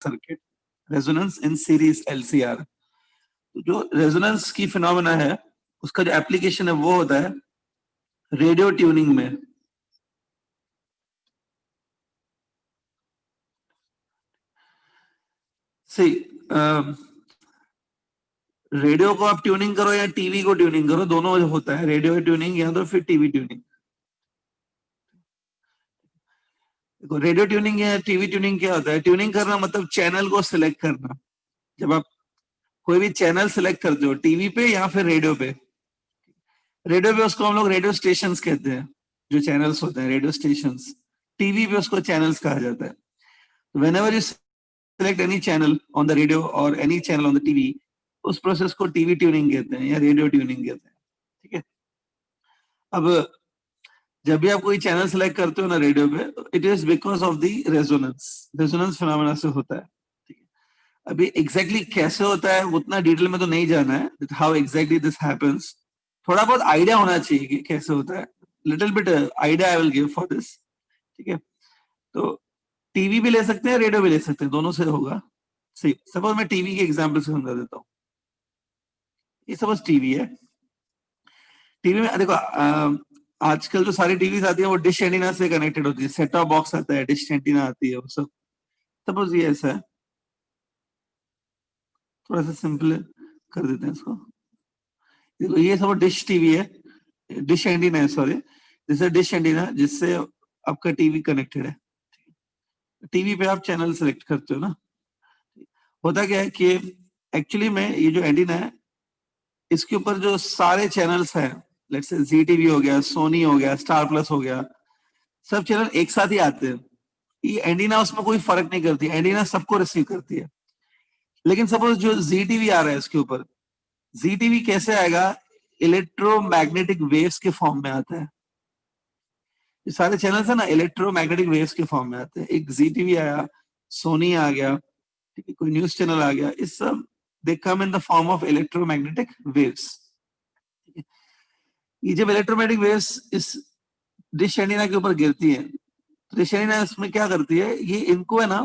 Circuit, resonance in series LCR। तो जो resonance की फिनोमेना है उसका जो एप्लीकेशन है वो होता है रेडियो ट्यूनिंग में। सी रेडियो को आप ट्यूनिंग करो या टीवी को ट्यूनिंग करो, दोनों होता है, रेडियो ट्यूनिंग या तो फिर टीवी ट्यूनिंग। देखो रेडियो ट्यूनिंग या टीवी ट्यूनिंग क्या होता है, ट्यूनिंग करना मतलब चैनल को सिलेक्ट करना। जब आप कोई भी चैनल सिलेक्ट करते हो टीवी पे या फिर रेडियो पे, रेडियो पे उसको हम लोग रेडियो स्टेशंस कहते हैं, जो चैनल्स होते हैं रेडियो स्टेशंस। टीवी पे उसको चैनल्स कहा जाता है। Whenever you select any channel on the radio और any channel on the TV, उस प्रोसेस को टीवी ट्यूनिंग कहते हैं या रेडियो ट्यूनिंग कहते हैं। ठीक है, अब जब भी आप कोई चैनल सेलेक्ट करते हो ना रेडियो पे, it is because of the resonance, resonance phenomena से होता है। ठीक है, अभी एग्जैक्टली कैसे होता है उतना डिटेल में तो नहीं जाना है, हाउ एग्जैक्टली दिस हैपेंस। थोड़ा बहुत आइडिया होना चाहिए कि कैसे होता है, little bit idea I will give for this. ठीक है, तो टीवी भी ले सकते हैं, रेडियो भी ले सकते हैं, दोनों से होगा। सही, सपोज मैं टीवी के एग्जाम्पल से समझा देता हूँ। ये सपोज टीवी है, टीवी में देखो आजकल जो सारी टीवीज आती है वो डिश एंटीना से कनेक्टेड होती है, सेट टॉप बॉक्स आता है, डिश एंटीना आती है, वो सब। सपोज ये ऐसा है, थोड़ा सा सिंपल कर देते हैं इसको। देखो ये सब डिश टीवी है, डिश एंटीना है, सॉरी, जैसे डिश एंटीना जिससे आपका टीवी कनेक्टेड है। टीवी पे आप चैनल सेलेक्ट करते हो ना, होता क्या है कि एक्चुअली में ये जो एंटीना है इसके ऊपर जो सारे चैनल्स हैं, लेट्स से जी टीवी हो गया, सोनी हो गया, स्टार प्लस हो गया, सब चैनल एक साथ ही आते हैं। ये एंटीना उसमें कोई फर्क नहीं करती, एंटीना सबको रिसीव करती है। लेकिन सपोज जो जी टीवी आ रहा है इसके ऊपर, जी टीवी कैसे आएगा, इलेक्ट्रोमैग्नेटिक वेव्स के फॉर्म में आता है। ये सारे चैनल्स है ना इलेक्ट्रोमैग्नेटिक वेव्स के फॉर्म में आते हैं। एक जी टीवी आया, सोनी आ गया, ठीक है, कोई न्यूज चैनल आ गया, इस सब they come in the form of electromagnetic waves. ये जब इलेक्ट्रोमैग्नेटिक वेव्स इस डिश एंटीना के ऊपर गिरती है, तो डिश एंटीना इसमें क्या करती है, ये इनको है ना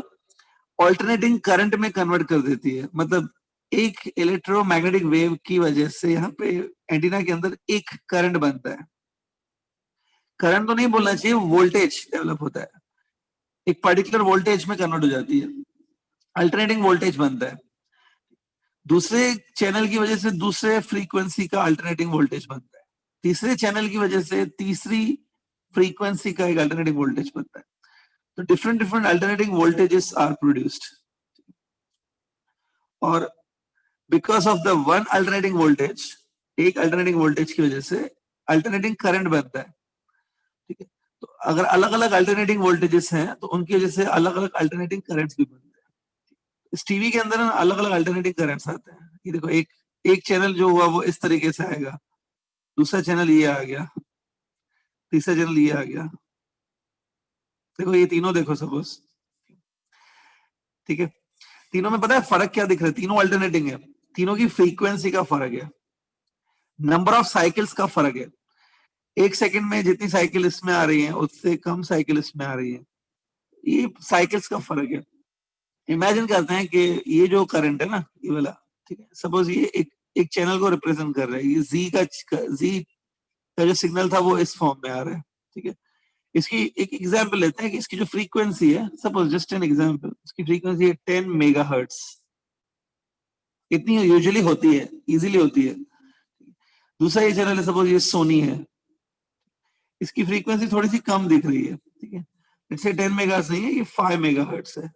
ऑल्टरनेटिंग करंट में कन्वर्ट कर देती है। मतलब एक इलेक्ट्रोमैग्नेटिक वेव की वजह से यहाँ पे एंटीना के अंदर एक करंट बनता है। करंट तो नहीं बोलना चाहिए, वोल्टेज डेवलप होता है, एक पर्टिकुलर वोल्टेज में कन्वर्ट हो जाती है, अल्टरनेटिंग वोल्टेज बनता है। दूसरे चैनल की वजह से दूसरे फ्रीक्वेंसी का अल्टरनेटिंग वोल्टेज बनता है, तीसरे चैनल की वजह से तीसरी फ्रीक्वेंसी का एक अल्टरनेटिंग वोल्टेज बनता है। तो different different alternating voltages are produced, और because of the one alternating voltage, एक अल्टरनेटिंग वोल्टेज की वजह से अल्टरनेटिंग करंट बनता है। ठीक है, तो अगर अलग अलग अल्टरनेटिंग वोल्टेजेस हैं तो उनकी वजह से अलग अलग अल्टरनेटिंग करंट्स भी बनते हैं। इस टीवी के अंदर ना अलग अलग अल्टरनेटिंग करंट्स आते हैं। ये देखो एक एक चैनल जो हुआ वो इस तरीके से आएगा, दूसरा चैनल ये आ गया, तीसरा चैनल ये आ गया। देखो ये तीनों देखो सपोज, ठीक है, तीनों में पता है फर्क क्या दिख रहा है, तीनों अल्टरनेटिंग है, तीनों की फ्रीक्वेंसी का फर्क है, नंबर ऑफ साइकिल्स का फर्क है। एक सेकंड में जितनी साइकिल इसमें आ रही है उससे कम साइकिल इसमें आ रही है, ये साइकिल्स का फर्क है। इमेजिन करते हैं कि ये जो करंट है ना ये वाला, ठीक है, सपोज ये एक चैनल को रिप्रेजेंट कर रहा है, ये जी का जो सिग्नल था वो इस फॉर्म में आ रहा है। ठीक है, इसकी एक एग्जांपल लेते हैं कि इसकी जो फ्रीक्वेंसी है, सपोज जस्ट एन एग्जांपल, इसकी फ्रीक्वेंसी है 10 मेगाहर्ट्ज, इतनी यूजुअली होती है, इजीली होती है। दूसरा ये चैनल है, सपोज ये सोनी है, इसकी फ्रीक्वेंसी थोड़ी सी कम दिख रही है। ठीक है, इससे 10 मेगाहर्ट्ज नहीं है, ये 5 मेगाहर्ट्ज है।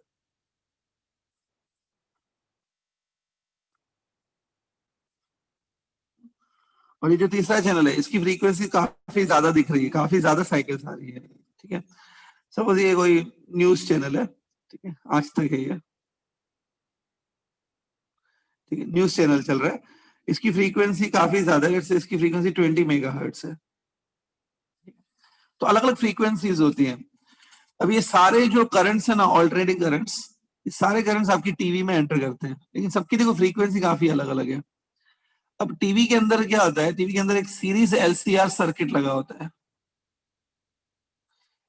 और ये जो तीसरा चैनल है इसकी फ्रीक्वेंसी काफी ज्यादा दिख रही है, काफी ज्यादा साइकिल्स आ रही है। ठीक है, सपोज ये कोई न्यूज चैनल है, ठीक है, आज तक है ये, ठीक है, न्यूज चैनल चल रहा है, इसकी फ्रीक्वेंसी काफी ज्यादा है, इसकी फ्रीक्वेंसी 20 मेगाहर्ट्ज है। तो अलग अलग फ्रीक्वेंसीज होती हैं। अब ये सारे जो करंट्स है ना, ऑल्टरनेटिंग करंट्स, ये सारे करंट्स आपकी टीवी में एंटर करते हैं, लेकिन सबकी देखो फ्रीक्वेंसी काफी अलग अलग है। अब टीवी के अंदर क्या होता है, टीवी के अंदर एक सीरीज LCR सर्किट लगा होता है।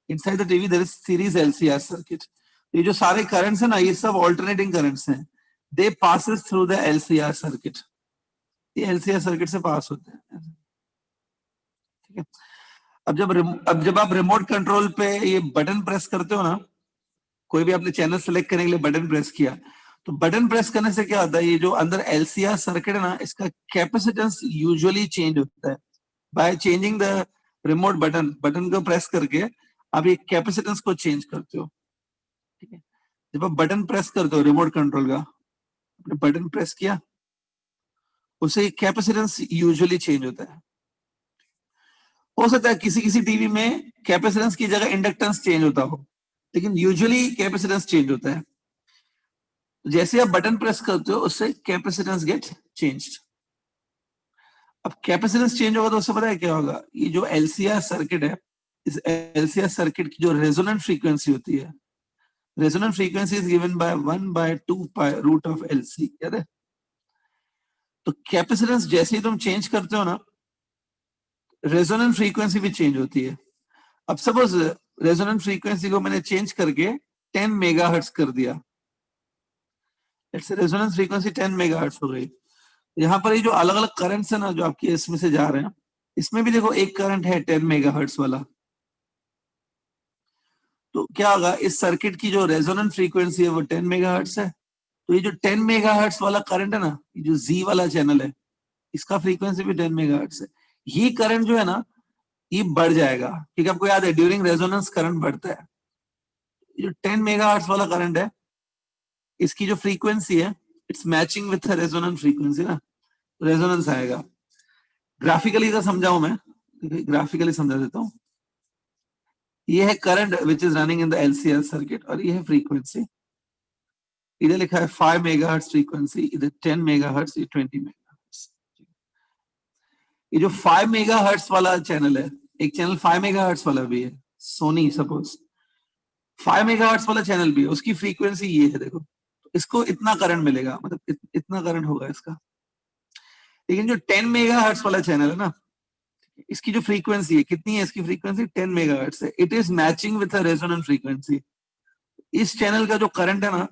Inside the TV there is series LCR circuit. ये जो सारे करंट्स है ना, ये सब ऑल्टरनेटिंग करंट्स हैं, they passes through the LCR circuit, ये एलसीआर सर्किट से पास होते हैं, ठीक है। अब जब आप रिमोट कंट्रोल पे ये बटन प्रेस करते हो ना, कोई भी आपने चैनल सेलेक्ट करने के लिए बटन प्रेस किया, तो बटन प्रेस करने से क्या होता है, ये जो अंदर एलसीआर सर्किट है ना, इसका कैपेसिटेंस यूजुअली चेंज होता है by changing the remote button. Button को प्रेस करके आप ये कैपेसिटेंस को चेंज करते हो, ठीक है। जब आप बटन प्रेस करते हो रिमोट कंट्रोल का, आपने बटन प्रेस किया, उससे कैपेसिटेंस यूजुअली चेंज होता है। हो सकता है किसी किसी टीवी में कैपेसिटेंस की जगह इंडक्टेंस चेंज होता हो, लेकिन यूजुअली कैपेसिटेंस चेंज होता है। जैसे आप बटन प्रेस करते हो, उससे कैपेसिटेंस गेट चेंज्ड। अब कैपेसिटेंस चेंज होगा तो उससे पता है क्या होगा, ये जो एलसीआर सर्किट है, इस एलसीआर सर्किट की जो रेजोनेंट फ्रीक्वेंसी होती है, resonant frequency is given by 1/2 pi root of LC, याद है। तो कैपेसिटेंस जैसे ही तुम चेंज करते हो ना, रेजोनेंट फ्रीक्वेंसी भी चेंज होती है। अब सपोज रेजोनेंट फ्रीक्वेंसी को मैंने चेंज करके 10 मेगाहर्ट्ज कर दिया, रेजोनेंस फ्रीक्वेंसी 10 मेगाहर्ट्ज हो गई। यहाँ पर ये जो अलग अलग करंट्स है ना, जो आपके इसमें से जा रहे हैं, इसमें भी देखो एक करंट है 10 मेगाहर्ट्ज वाला। तो क्या होगा, इस सर्किट की जो रेजोनेंट फ्रीक्वेंसी है वो 10 मेगाहर्ट्ज है। तो ये जो 10 मेगाहर्ट्ज वाला करंट है ना, ये जो जी वाला चैनल है, इसका फ्रीक्वेंसी भी 10 मेगाहर्ट्ज है। ये करंट जो है ना, ये बढ़ जाएगा, क्योंकि आपको याद है ड्यूरिंग रेजोनेंस करंट बढ़ता है। ये जो 10 मेगाहर्ट्ज वाला करंट है, इसकी जो फ्रीक्वेंसी है, it's matching with resonant frequency ना, रेजोनेंस आएगा। ग्राफिकली का समझाऊं मैं, ग्राफिकली समझा देता हूं। ये है current which is running in the LCR circuit, और ये है फ्रीक्वेंसी। इधर लिखा है 5 मेगाहर्ट्ज फ्रीक्वेंसी, इधर 10 मेगाहर्ट्ज, ये 20 मेगाहर्ट्ज। ये जो 5 मेगाहर्ट्ज वाला चैनल है, एक चैनल 5 मेगाहर्ट्ज वाला भी है, सोनी सपोज 5 मेगाहर्ट्ज वाला चैनल भी है, उसकी फ्रीक्वेंसी ये है, देखो। इसको इतना करंट मिलेगा, मतलब इतना करंट होगा इसका। लेकिन जो 10 मेगाहर्ट्ज वाला चैनल है ना, इसकी जो फ्रीक्वेंसी है, कितनी है इसकी फ्रीक्वेंसी, 10 मेगाहर्ट्ज है। It is matching with resonant frequency. इस चैनल का जो करंट है ना,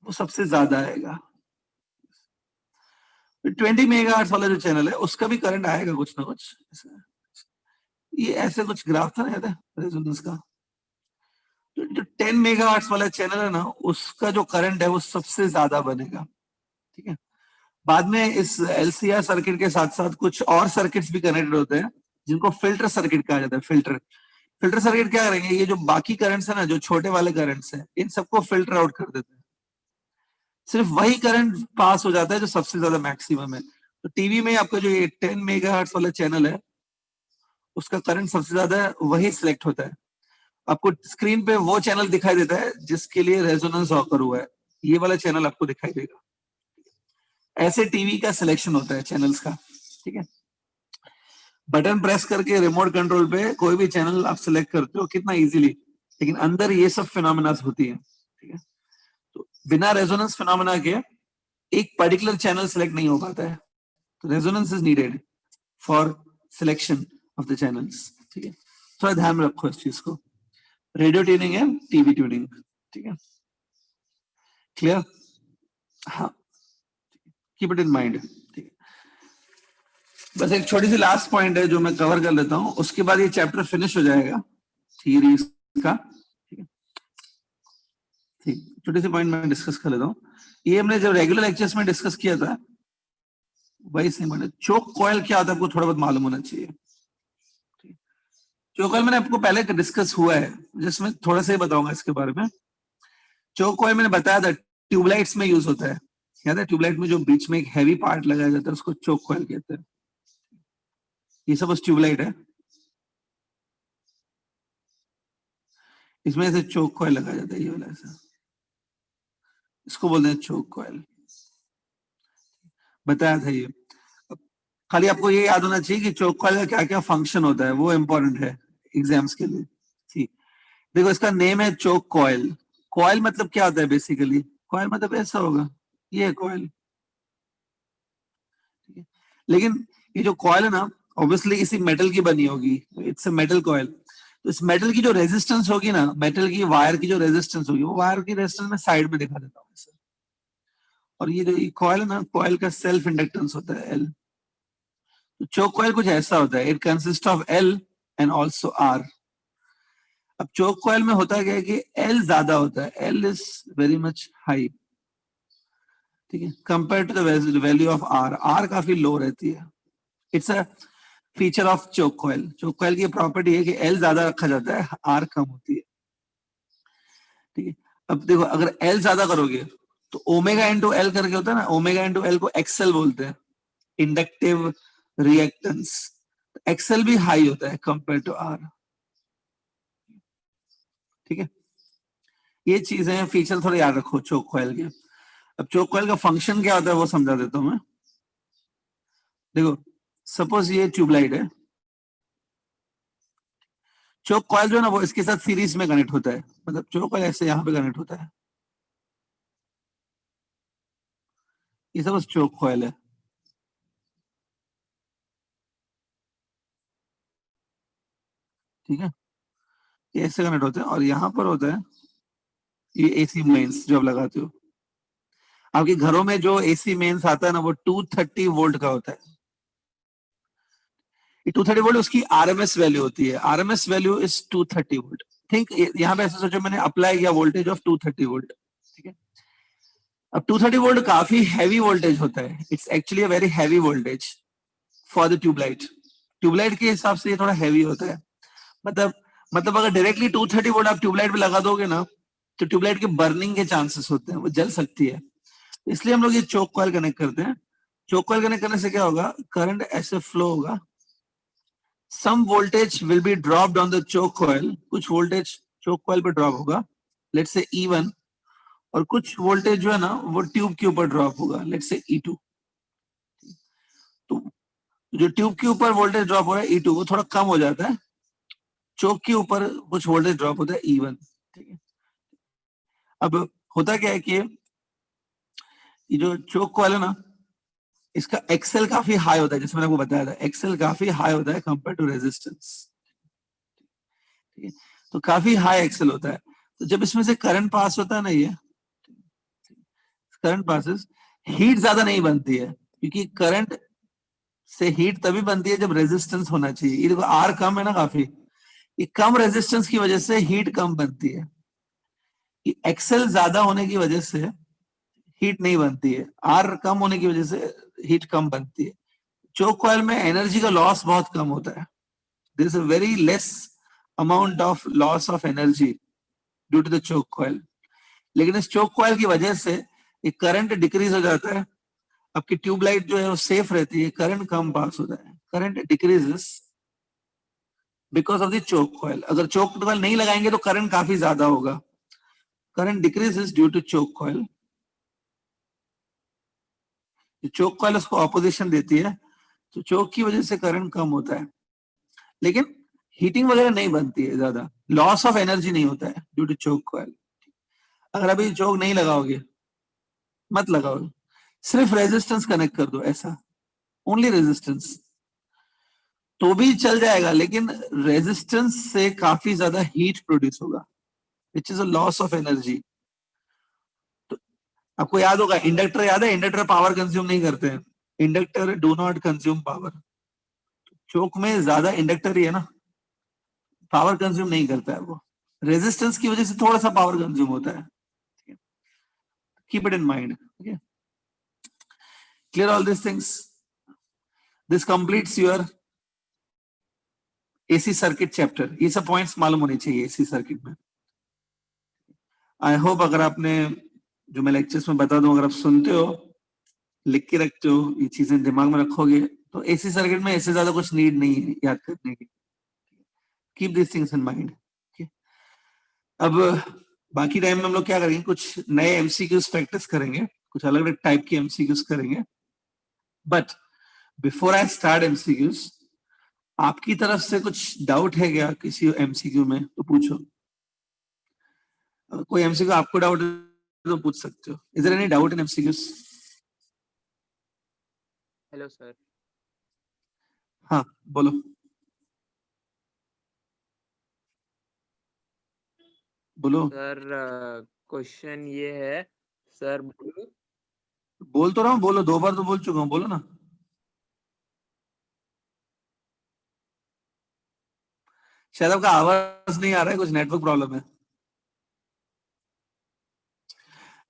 वो सबसे ज्यादा आएगा। 20 मेगाहर्ट्ज वाला जो चैनल है, उसका भी करंट आएगा कुछ ना कुछ। ये ऐसे कुछ ग्राफ था ना, याद है रेजोनेंस का। तो जो 10 मेगाहर्ट्ज वाला चैनल है ना, उसका जो करंट है वो सबसे ज्यादा बनेगा, ठीक है। बाद में इस एलसीआर सर्किट के साथ साथ कुछ और सर्किट्स भी कनेक्टेड होते हैं, जिनको फिल्टर सर्किट कहा जाता है। फिल्टर सर्किट क्या करेंगे, ये जो बाकी करंट्स है ना, जो छोटे वाले करंट्स हैं, इन सबको फिल्टर आउट कर देते हैं। सिर्फ वही करंट पास हो जाता है जो सबसे ज्यादा मैक्सिमम है। तो टीवी में आपका जो ये 10 मेगाहर्ट्ज वाला चैनल है, उसका करंट सबसे ज्यादा है, वही सिलेक्ट होता है। आपको स्क्रीन पे वो चैनल दिखाई देता है जिसके लिए रेजोनेंस ऑकर हुआ है, ये वाला चैनल आपको दिखाई देगा। ऐसे टीवी का सिलेक्शन होता है चैनल्स का, ठीक है। बटन प्रेस करके रिमोट कंट्रोल पे कोई भी चैनल आप सिलेक्ट करते हो कितना इजीली, लेकिन अंदर ये सब फिनोमेना होती है, ठीक है। तो बिना रेजोनेंस फिनोमेना के एक पर्टिकुलर चैनल सिलेक्ट नहीं हो पाता है। तो resonance is needed for selection of the channels, ठीक है। थोड़ा ध्यान में रखो इस चीज को, रेडियो ट्यूनिंग है, टीवी ट्यूनिंग, ठीक है। क्लियर? हाँ, कीप इट इन माइंड, ठीक है। बस एक छोटी सी लास्ट पॉइंट है जो मैं कवर कर लेता हूं, उसके बाद ये चैप्टर फिनिश हो जाएगा थ्योरी का, ठीक है। ठीक, छोटी सी पॉइंट मैं डिस्कस कर लेता हूँ। ये हमने जब रेगुलर लेक्चर्स में डिस्कस किया था, वही सेम है। चोक कॉयल क्या होता है आपको थोड़ा बहुत मालूम होना चाहिए। चोक कॉयल मैंने आपको पहले डिस्कस हुआ है, जिसमें थोड़ा सा ही बताऊंगा इसके बारे में। चोक कॉयल मैंने बताया था ट्यूबलाइट्स में यूज होता है, याद है। ट्यूबलाइट में जो बीच में एक हैवी पार्ट लगाया जाता है, उसको चोक कॉयल कहते हैं। ये सब उस ट्यूबलाइट है, इसमें ऐसे चोक कॉयल लगाया जाता है, ये वाला ऐसा, इसको बोलते हैं चोक कॉयल। बताया था ये। खाली आपको ये याद होना चाहिए कि चोक कॉयल का क्या क्या फंक्शन होता है, वो इंपॉर्टेंट है एग्जाम्स के लिए। ठीक, देखो इसका नेम है चोक कॉयल। कॉयल मतलब क्या होता है बेसिकली, कॉयल मतलब ऐसा होगा, ये है कॉयल, ठीक है। लेकिन ये जो कॉयल है ना, ऑब्वियसली किसी मेटल की बनी होगी, इट्स अ मेटल कॉयल। तो इस मेटल की जो रेजिस्टेंस होगी ना, मेटल की वायर की जो रेजिस्टेंस होगी, वो वायर की रेजिस्टेंस मैं साइड में दिखा देता हूँ ऐसे। और ये जो कॉइल है ना, कॉइल का सेल्फ इंडक्टेंस होता है एल। तो चोक कॉइल कुछ ऐसा होता है, it consist of L and also R. अब चोक कॉइल में होता क्या है कि एल ज्यादा होता है, L is very much high, ठीक है, compare to the value of R. R काफी लो रहती है। It's a feature of choke coil. Choke coil की प्रॉपर्टी है कि एल ज्यादा रखा जाता है, आर कम होती है, ठीक है। अब देखो, अगर एल ज्यादा करोगे तो ओमेगा इंटू एल करके होता है ना, ओमेगा इंटू एल को एक्सएल बोलते हैं, इंडक्टिव रिएक्टेंस। एक्सएल भी हाई होता है कंपेयर टू आर, ठीक है। ये चीजें फीचर थोड़े याद रखो चोक कॉइल के। अब चोक कॉइल का फंक्शन क्या होता है वो समझा देता हूं मैं। देखो, सपोज ये ट्यूबलाइट है, चोक कॉइल जो है ना वो इसके साथ सीरीज में कनेक्ट होता है, मतलब चोक कॉइल ऐसे यहां पे कनेक्ट होता है, ये सपोज चोक कॉइल है, ठीक है। ये ऐसे कनेक्ट होते हैं और यहाँ पर होता है ये एसी मेंस जो आप लगाते हो। आपके घरों में जो एसी मेंस आता है ना, वो 230 वोल्ट का होता है। ये 230 वोल्ट उसकी आरएमएस वैल्यू होती है, RMS value is 230 volt. Think यहाँ पे ऐसे सोचो मैंने अप्लाई किया वोल्टेज ऑफ 230 वोल्ट, ठीक है। अब 230 वोल्ट काफी हैवी वोल्टेज होता है, it's actually a very heavy voltage for the tubelight. Tubelight के हिसाब से ये थोड़ा हैवी होता है। मतलब मतलब अगर डायरेक्टली 230 वोल्ट आप ट्यूबलाइट पे लगा दोगे ना, तो ट्यूबलाइट के बर्निंग के चांसेस होते हैं, वो जल सकती है। इसलिए हम लोग ये चोक कॉइल कनेक्ट करते हैं। चोक कॉइल कनेक्ट करने से क्या होगा, करंट ऐसे फ्लो होगा, some voltage will be dropped on the choke coil, कुछ वोल्टेज चोक कॉइल पे ड्रॉप होगा, लेट्स से E1, और कुछ वोल्टेज जो है ना वो ट्यूब के ऊपर ड्रॉप होगा, लेट्स से E2। तो जो ट्यूब के ऊपर वोल्टेज ड्रॉप हो रहा है E2, वो थोड़ा कम हो जाता है, चोक के ऊपर कुछ वोल्टेज ड्रॉप होता है E1, ठीक है। अब होता क्या है कि ये जो चोक कॉइल है ना, इसका एक्सेल काफी हाई होता है, जैसे मैंने आपको बताया था, एक्सेल काफी हाई होता है कंपेयर टू रेजिस्टेंस, ठीक है। तो काफी हाई एक्सेल होता है। तो जब इसमें से करंट पास होता है ना, ये करंट पासेस, हीट ज्यादा नहीं बनती है, क्योंकि करंट से हीट तभी बनती है जब रेजिस्टेंस होना चाहिए। ये देखो आर कम है ना काफी, ये कम रेजिस्टेंस की वजह से हीट कम बनती है। ये एक्सेल ज्यादा होने की वजह से हीट नहीं बनती है, आर कम होने की वजह से हीट कम बनती है। चोक कॉइल में एनर्जी का लॉस बहुत कम होता है, there is a very less amount of loss of energy due to the choke coil. लेकिन इस चोक कॉइल की वजह से ये करंट डिक्रीज हो जाता है, आपकी ट्यूबलाइट जो है वो सेफ रहती है, करंट कम पास होता है, current decreases because of the choke coil. अगर चोक कॉइल नहीं लगाएंगे तो करंट काफी ज्यादा होगा, current decreases due to choke coil. Choke coil उसको ऑपोजिशन देती है, तो चोक की वजह से करंट कम होता है, लेकिन हीटिंग वगैरह नहीं बनती है, ज्यादा लॉस ऑफ एनर्जी नहीं होता है ड्यू टू चोक कॉइल। अगर अभी चोक नहीं लगाओगे, मत लगाओ, सिर्फ रेजिस्टेंस कनेक्ट कर दो ऐसा, ओनली रेजिस्टेंस, तो भी चल जाएगा, लेकिन रेजिस्टेंस से काफी ज्यादा हीट प्रोड्यूस होगा, which is a loss of energy. तो आपको याद होगा, इंडक्टर याद है, इंडक्टर पावर कंज्यूम नहीं करते हैं, inductor do not consume power. Choke में ज्यादा इंडक्टर ही है ना, पावर कंज्यूम नहीं करता है वो, रेजिस्टेंस की वजह से थोड़ा सा पावर कंज्यूम होता है, keep it in mind, clear all this things. This completes your AC circuit chapter. ये सब पॉइंट्स मालूम होने चाहिए एसी सर्किट में। आई होप अगर आपने जो मैं लेक्चर्स में बता दूं, अगर आप सुनते हो, लिख के रखते हो, ये चीजें दिमाग में रखोगे, तो एसी सर्किट में ऐसे ज्यादा कुछ नीड नहीं है याद करने की। Keep this things in mind. अब बाकी टाइम में हम लोग क्या करेंगे, कुछ नए एमसीक्यूज प्रैक्टिस करेंगे, कुछ अलग अलग टाइप के एमसीक्यूज करेंगे। But before I start MCQs, आपकी तरफ से कुछ डाउट है क्या किसी एमसीक्यू में, तो पूछो। कोई एमसीक्यू आपको डाउट है तो पूछ सकते हो। Is there any doubt in MCQs? Hello sir. हाँ, बोलो। बोलो। सर क्वेश्चन ये है सर। बोल तो रहा हूँ, बोलो, 2 बार तो बोल चुका हूँ, बोलो ना। शायद आपका आवाज नहीं आ रहा है, कुछ नेटवर्क प्रॉब्लम है।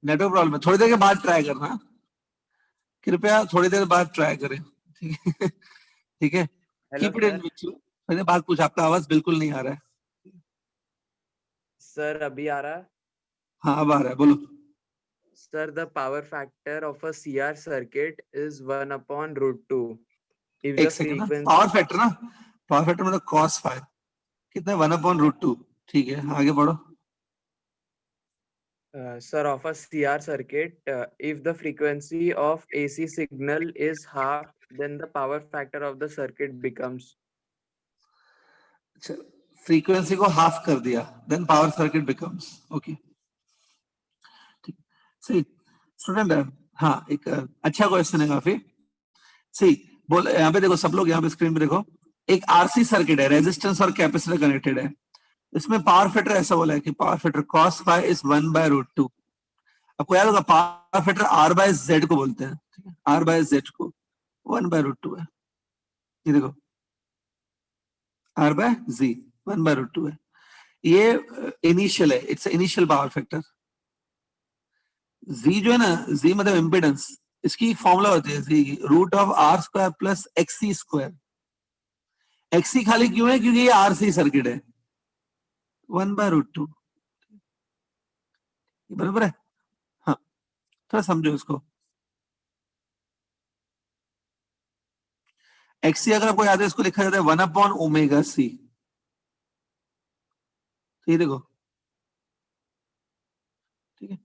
नेटवर्क प्रॉब्लम है, थोड़ी देर के बाद ट्राई करना, कृपया थोड़ी देर बाद ट्राई करें, ठीक है? ठीक है, hello keep it in sir. Which. मैंने बात पूछा, आपका आवाज बिल्कुल नहीं आ रहा है। सर अभी आ रहा है। हाँ अब आ रहा है, बोलो। Sir the power factor of a CR circuit is 1/√2 if एक the सेकंड ना, पावर frequency फैक्टर ना, पावर फैक्टर मतलब कॉस फाई, कितना है? 1/√2। ठीक है, आगे बढ़ो। sir of a CR circuit, if the frequency of AC signal is half, then the power factor of the circuit becomes. अच्छा, फ्रीक्वेंसी को हाफ कर दिया, then power circuit becomes, okay, ठीक, सही। स्टूडेंट, हाँ, एक अच्छा क्वेश्चन है काफी सही। बोल, यहाँ पे देखो सब लोग, यहाँ पे स्क्रीन पे देखो, एक आरसी सर्किट है, रेजिस्टेंस और कैपेसिटर कनेक्टेड है। इसमें पावर फैक्टर ऐसा बोला है कि power factor cos phi is 1/√2। आपको याद होगा, power factor R by Z को बोलते हैं, ठीक है, आर बाय जेड को 1/√2 है। ये देखो, आर बाय जी 1/√2 है। ये इनिशियल है, इट्स इनिशियल पावर फैक्टर। जी जो है ना, जी मतलब इम्पिडेंस, इसकी एक फॉर्मूला होती है जी, root of R square plus XC square. XC खाली क्यों है? क्योंकि ये आरसी सर्किट है, 1/√2, बराबर है। हाँ, थोड़ा समझो इसको। एक्सी अगर आपको याद है, इसको लिखा जाता है 1/ओमेगा सी। ये देखो, ठीक है,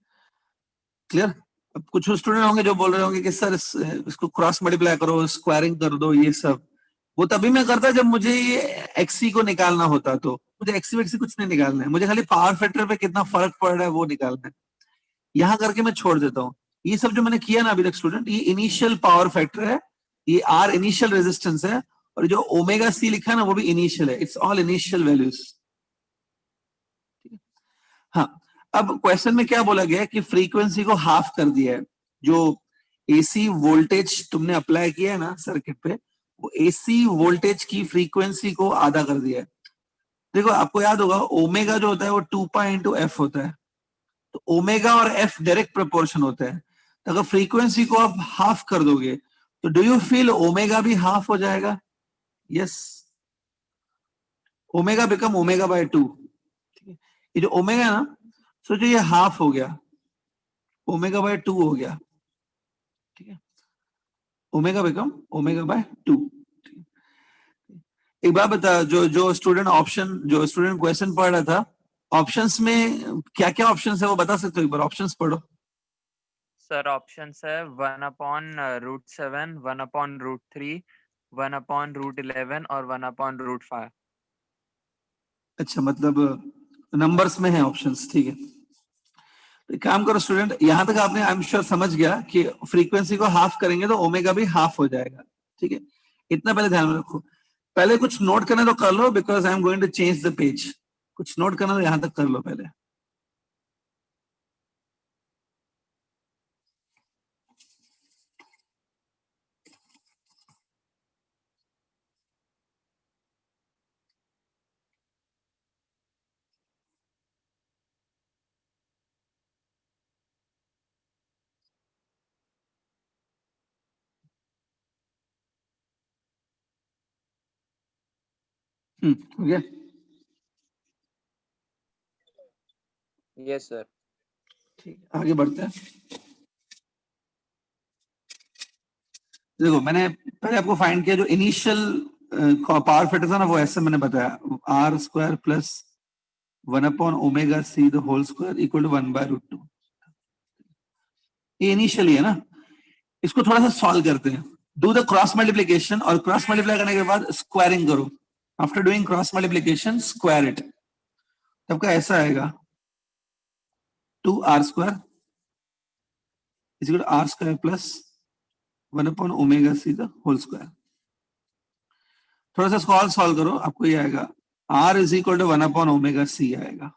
क्लियर। अब कुछ स्टूडेंट होंगे जो बोल रहे होंगे कि सर इसको क्रॉस मल्टीप्लाई करो, स्क्वायरिंग कर दो, ये सब वो तभी मैं करता जब मुझे ये एक्सी को निकालना होता। तो मुझे एक्सी वेक्सी कुछ नहीं निकालना है, मुझे खाली पावर फैक्टर पे कितना फर्क पड़ रहा है वो निकालना है। यहां करके मैं छोड़ देता हूँ। ये सब जो मैंने किया ना अभी तक स्टूडेंट, ये इनिशियल पावर फैक्टर है, ये आर इनिशियल रेजिस्टेंस है, और जो ओमेगा सी लिखा है ना वो भी इनिशियल है। It's all initial values. हाँ, अब क्वेश्चन में क्या बोला गया है कि फ्रीक्वेंसी को हाफ कर दिया है। जो एसी वोल्टेज तुमने अप्लाई किया है ना सर्किट पे, वो एसी वोल्टेज की फ्रीक्वेंसी को आधा कर दिया है। देखो आपको याद होगा, ओमेगा जो होता है वो 2π × f होता है, तो ओमेगा और एफ डायरेक्ट प्रोपोर्शन होता है। तो अगर फ्रीक्वेंसी को आप हाफ कर दोगे तो डू यू फील ओमेगा भी हाफ हो जाएगा? यस, ओमेगा बिकम ओमेगा/2। ये जो ओमेगा है ना, सोचो ये हाफ हो गया, ओमेगा/2 हो गया, ठीक है, ओमेगा बिकम ओमेगा/2। एक बात बता, जो जो स्टूडेंट क्वेश्चन पढ़ रहा था, ऑप्शंस में क्या क्या ऑप्शंस है वो बता सकते हो? एक बार ऑप्शंस पढ़ो। सर ऑप्शंस है 1/√7, 1/√3, 1/√11 और 1/√5। अच्छा, मतलब नंबर्स में है ऑप्शंस, ठीक है। तो एक काम करो स्टूडेंट, यहां तक आपने आई एम श्योर समझ गया कि फ्रीक्वेंसी को हाफ करेंगे तो ओमेगा भी हाफ हो जाएगा, ठीक है। इतना पहले ध्यान में रखो। पहले कुछ नोट करना तो कर लो, because I am going to change the page. कुछ नोट करना तो यहां तक कर लो पहले। हो गया? Yes sir. ठीक, आगे बढ़ते हैं। देखो मैंने पहले आपको फाइंड किया, जो इनिशियल पावर फैक्टर था ना, वो ऐसे मैंने बताया, आर स्क्वायर प्लस 1/ओमेगा C the whole square equal to 1/√2। ये इनिशियली है ना, इसको थोड़ा सा सॉल्व करते हैं। डू द क्रॉस मल्टीप्लीकेशन, और क्रॉस मल्टीप्लाई करने के बाद स्क्वायरिंग करो। After doing cross multiplication square it, तब का ऐसा आएगा, 2r² is R square plus 1/ओमेगा सी द होल स्क्वायर। थोड़ा सा सॉल्व सॉल्व करो, आपको ये आएगा, r इज इक्वल टू 1/ओमेगा सी आएगा।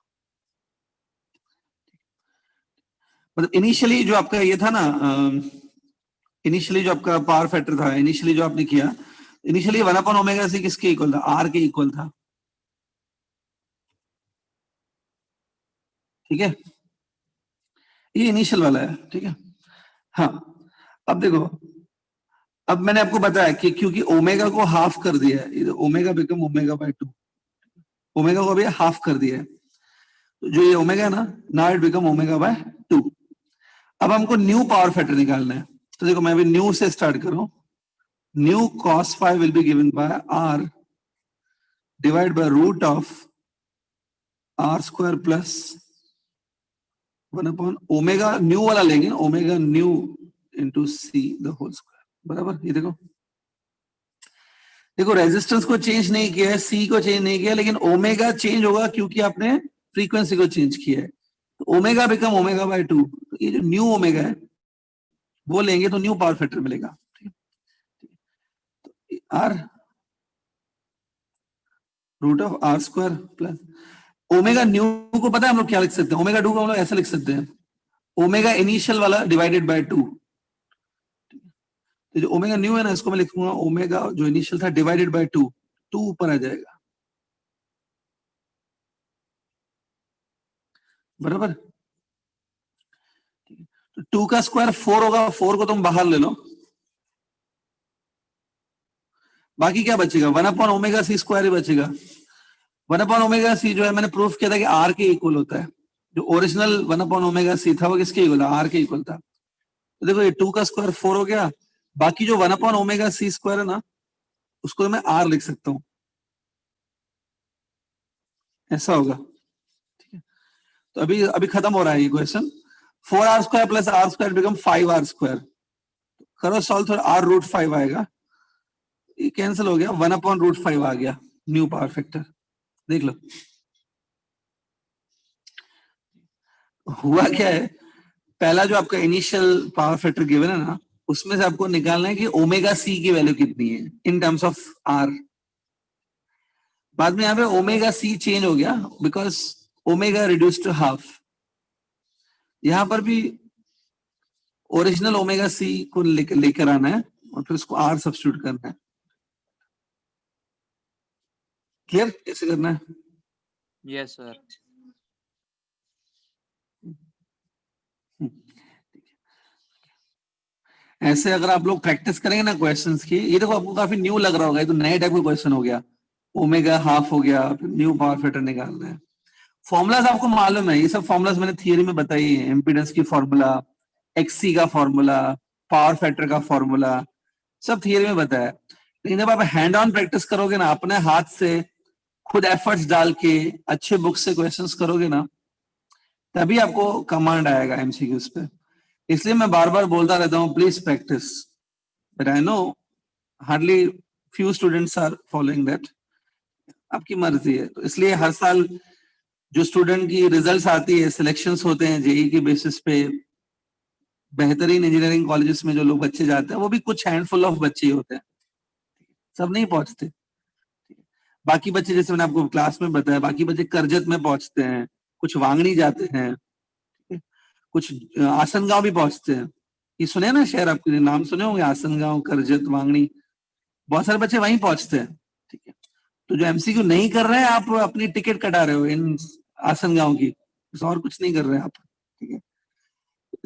मतलब इनिशियली जो आपका ये था ना, इनिशियली जो आपका पावर फैक्टर था, इनिशियली जो आपने किया, इनिशियली 1/ओमेगा सी किसके इक्वल था? आर के इक्वल था, ठीक है, ये इनिशियल वाला है, ठीक है। हाँ, अब देखो, अब मैंने आपको बताया कि क्योंकि ओमेगा को हाफ कर दिया है, omega become omega by 2, omega को अभी हाफ कर दिया है, तो जो ये ओमेगा है ना, now it become omega by 2। अब हमको न्यू पावर फैक्टर निकालना है, तो देखो मैं अभी न्यू से स्टार्ट करूं। New cos phi will be given by r divided by root of r square plus 1 upon omega new वाला लेंगे, omega new into C the whole square, बराबर। ये देखो, देखो रेजिस्टेंस को चेंज नहीं किया है, सी को चेंज नहीं किया, लेकिन ओमेगा चेंज होगा क्योंकि आपने फ्रीक्वेंसी को चेंज किया है, तो ओमेगा बिकम ओमेगा बाय 2। तो ये जो न्यू ओमेगा है वो लेंगे तो न्यू पावर फैक्टर मिलेगा, R root of R square plus omega new को पता है हम लोग क्या लिख सकते हैं? ओमेगा 2 को हम लोग ऐसे लिख सकते हैं, ओमेगा इनिशियल वाला डिवाइडेड बाय 2। तो जो ओमेगा न्यू है ना, इसको मैं लिखूंगा ओमेगा जो इनिशियल था डिवाइडेड बाय 2, 2 ऊपर आ जाएगा, बराबर। तो 2 का स्क्वायर 4 होगा, 4 को तुम बाहर ले लो, बाकी क्या बचेगा? 1/ओमेगा सी स्क्वायर ही बचेगा। 1/ओमेगा सी जो है मैंने प्रूफ किया था कि आर के इक्वल होता है, जो ओरिजिनल 1/ओमेगा सी था वो किसके इक्वल था? आर के इक्वल था। तो देखो ये 2 का स्क्वायर 4 हो गया, बाकी जो 1/ओमेगा सी स्क्वायर है ना, उसको मैं आर लिख सकता हूं, ऐसा होगा, ठीक है। तो अभी अभी खत्म हो रहा है ये question. 4r square plus R square become 5r square, करो सॉल्व, थोड़ा r रूट 5 आएगा, ये कैंसिल हो गया, 1/√5 आ गया न्यू पावर फैक्टर। देख लो हुआ क्या है, पहला जो आपका इनिशियल पावर फैक्टर गिवन है ना, उसमें से आपको निकालना है कि ओमेगा सी की वैल्यू कितनी है इन टर्म्स ऑफ आर। बाद में यहाँ पे ओमेगा सी चेंज हो गया because omega reduce to half, यहां पर भी ओरिजिनल ओमेगा सी को लेकर आना है और फिर उसको आर सब्स्टिट्यूट करना है। क्लियर कैसे करना है? Yes, sir. ऐसे अगर आप लोग प्रैक्टिस करेंगे ना क्वेश्चंस की, ये देखो आपको काफी न्यू लग रहा होगा, ये तो नए टाइप का क्वेश्चन हो गया, ओमेगा हाफ हो गया, फिर न्यू पावर फैक्टर निकालना है। फॉर्मूलाज आपको मालूम है, ये सब फॉर्मूलाज मैंने थियरी में बताई है, इम्पीडेंस की फॉर्मूला, एक्सी का फॉर्मूला, पावर फैक्टर का फॉर्मूला, सब थियरी में बताया। लेकिन जब आप हैंड ऑन प्रैक्टिस करोगे ना, अपने हाथ से खुद एफर्ट्स डाल के अच्छे बुक से क्वेश्चंस करोगे ना, तभी आपको कमांड आएगा एमसीक्यूज पे। इसलिए मैं बार बार बोलता रहता हूँ please practice, but I know hardly few students are following that. आपकी मर्जी है, तो इसलिए हर साल जो स्टूडेंट की रिजल्ट्स आती है, सिलेक्शंस होते हैं जेई के बेसिस पे, बेहतरीन इंजीनियरिंग कॉलेजेस में जो लोग बच्चे जाते हैं वो भी कुछ हैंडफुल ऑफ बच्चे ही होते हैं, सब नहीं पहुंचते। बाकी बच्चे जैसे मैंने आपको क्लास में बताया, बाकी बच्चे करजत में पहुंचते हैं, कुछ वांगनी जाते हैं, कुछ आसनगांव भी पहुंचते हैं। ये सुने ना शहर, आपके नाम सुने होंगे, आसनगांव, करजत, वांगनी, बहुत सारे बच्चे वहीं पहुंचते हैं, ठीक है। तो जो एमसीक्यू नहीं कर रहे हैं, आप अपनी टिकट कटा रहे हो इन आसनगांव की, और कुछ नहीं कर रहे हैं आप, ठीक है।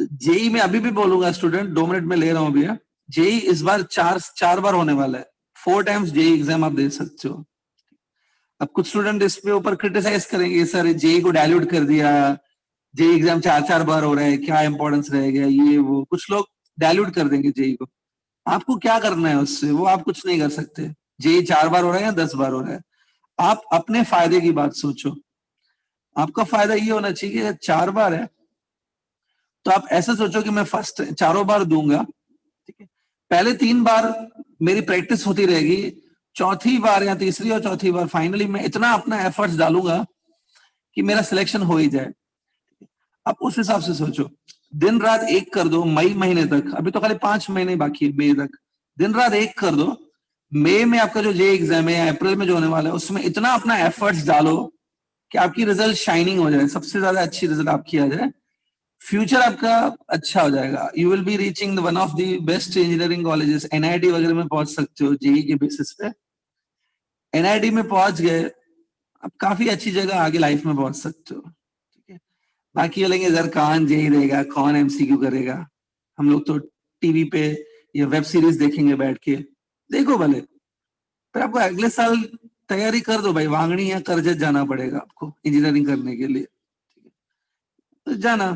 जेई में अभी भी बोलूंगा स्टूडेंट, 2 मिनट में ले रहा हूं भैया, जेई इस बार चार बार होने वाला है, 4 टाइम्स जेई एग्जाम आप दे सकते हो। अब कुछ स्टूडेंट इस पे ऊपर क्रिटिसाइज करेंगे, सर जेई को डायल्यूट कर दिया, जेई एग्जाम 4 बार हो रहा है, क्या इंपॉर्टेंस रह गया, ये वो, कुछ लोग डायल्यूट कर देंगे जेई को। आपको क्या करना है उससे, वो आप कुछ नहीं कर सकते। जेई 4 बार हो रहा है या 10 बार हो रहा है, आप अपने फायदे की बात सोचो। आपका फायदा ये होना चाहिए कि 4 बार है तो आप ऐसे सोचो कि मैं फर्स्ट चारों बार दूंगा, ठीक है, पहले 3 बार मेरी प्रैक्टिस होती रहेगी, चौथी बार या तीसरी और चौथी बार फाइनली मैं इतना अपना एफर्ट्स डालूंगा कि मेरा सिलेक्शन हो ही जाए। आप उस हिसाब से सोचो, दिन रात एक कर दो मई महीने तक, अभी तो खाली 5 महीने बाकी है मई तक, दिन रात एक कर दो, मई में आपका जो जे एग्जाम है या अप्रैल में जो होने वाला है उसमें इतना अपना एफर्ट्स डालो कि आपकी रिजल्ट शाइनिंग हो जाए, सबसे ज्यादा अच्छी रिजल्ट आपकी आ जाए। फ्यूचर आपका अच्छा हो जाएगा. You will be reaching one of the best engineering colleges, NIT वगैरह में पहुंच सकते हो जेई के बेसिस पे. एनआईटी में पहुंच गए, आप काफी अच्छी जगह आगे लाइफ में पहुंच सकते हो. ठीक है. बाकी बोलेंगे सर कौन जेई देगा, कौन एमसीक्यू करेगा. हम लोग तो टीवी पे या वेब सीरीज देखेंगे बैठ के. देखो भले, पर आपको अगले साल तैयारी कर दो भाई. वांगणी या करजत जाना पड़ेगा आपको इंजीनियरिंग करने के लिए. तो जाना,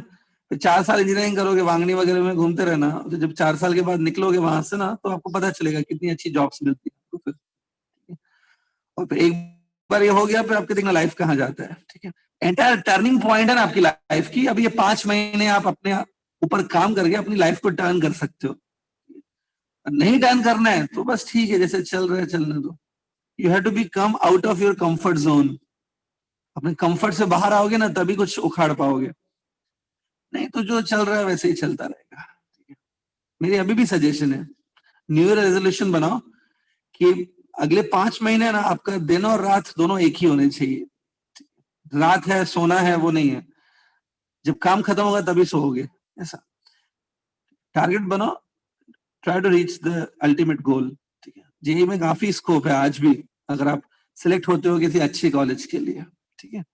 तो 4 साल इंजीनियरिंग करोगे, वांगनी वगैरह में घूमते रहना. तो जब 4 साल के बाद निकलोगे वहां से ना, तो आपको पता चलेगा कितनी अच्छी जॉब्स मिलती है आपको फिर. और फिर एक बार ये हो गया, फिर आपके देखना लाइफ कहाँ जाता है. ठीक है. एंटायर टर्निंग पॉइंट है ना आपकी लाइफ की. अब ये 5 महीने आप अपने ऊपर काम करके अपनी लाइफ को टर्न कर सकते हो. नहीं टर्न करना है तो बस ठीक है, जैसे चल रहा है चलने दो. You have to be come out of your comfort zone. अपने कंफर्ट से बाहर आओगे ना, तभी कुछ उखाड़ पाओगे. नहीं तो जो चल रहा है वैसे ही चलता रहेगा. मेरी अभी भी सजेशन है, न्यू ईयर रेजोल्यूशन बनाओ कि अगले 5 महीने ना आपका दिन और रात दोनों एक ही होने चाहिए. रात है सोना है वो नहीं है. जब काम खत्म होगा तभी सोओगे. ऐसा टारगेट बनाओ. Try to reach the ultimate goal. ठीक है. जेई में काफी स्कोप है आज भी, अगर आप सिलेक्ट होते हो किसी अच्छे कॉलेज के लिए. ठीक है.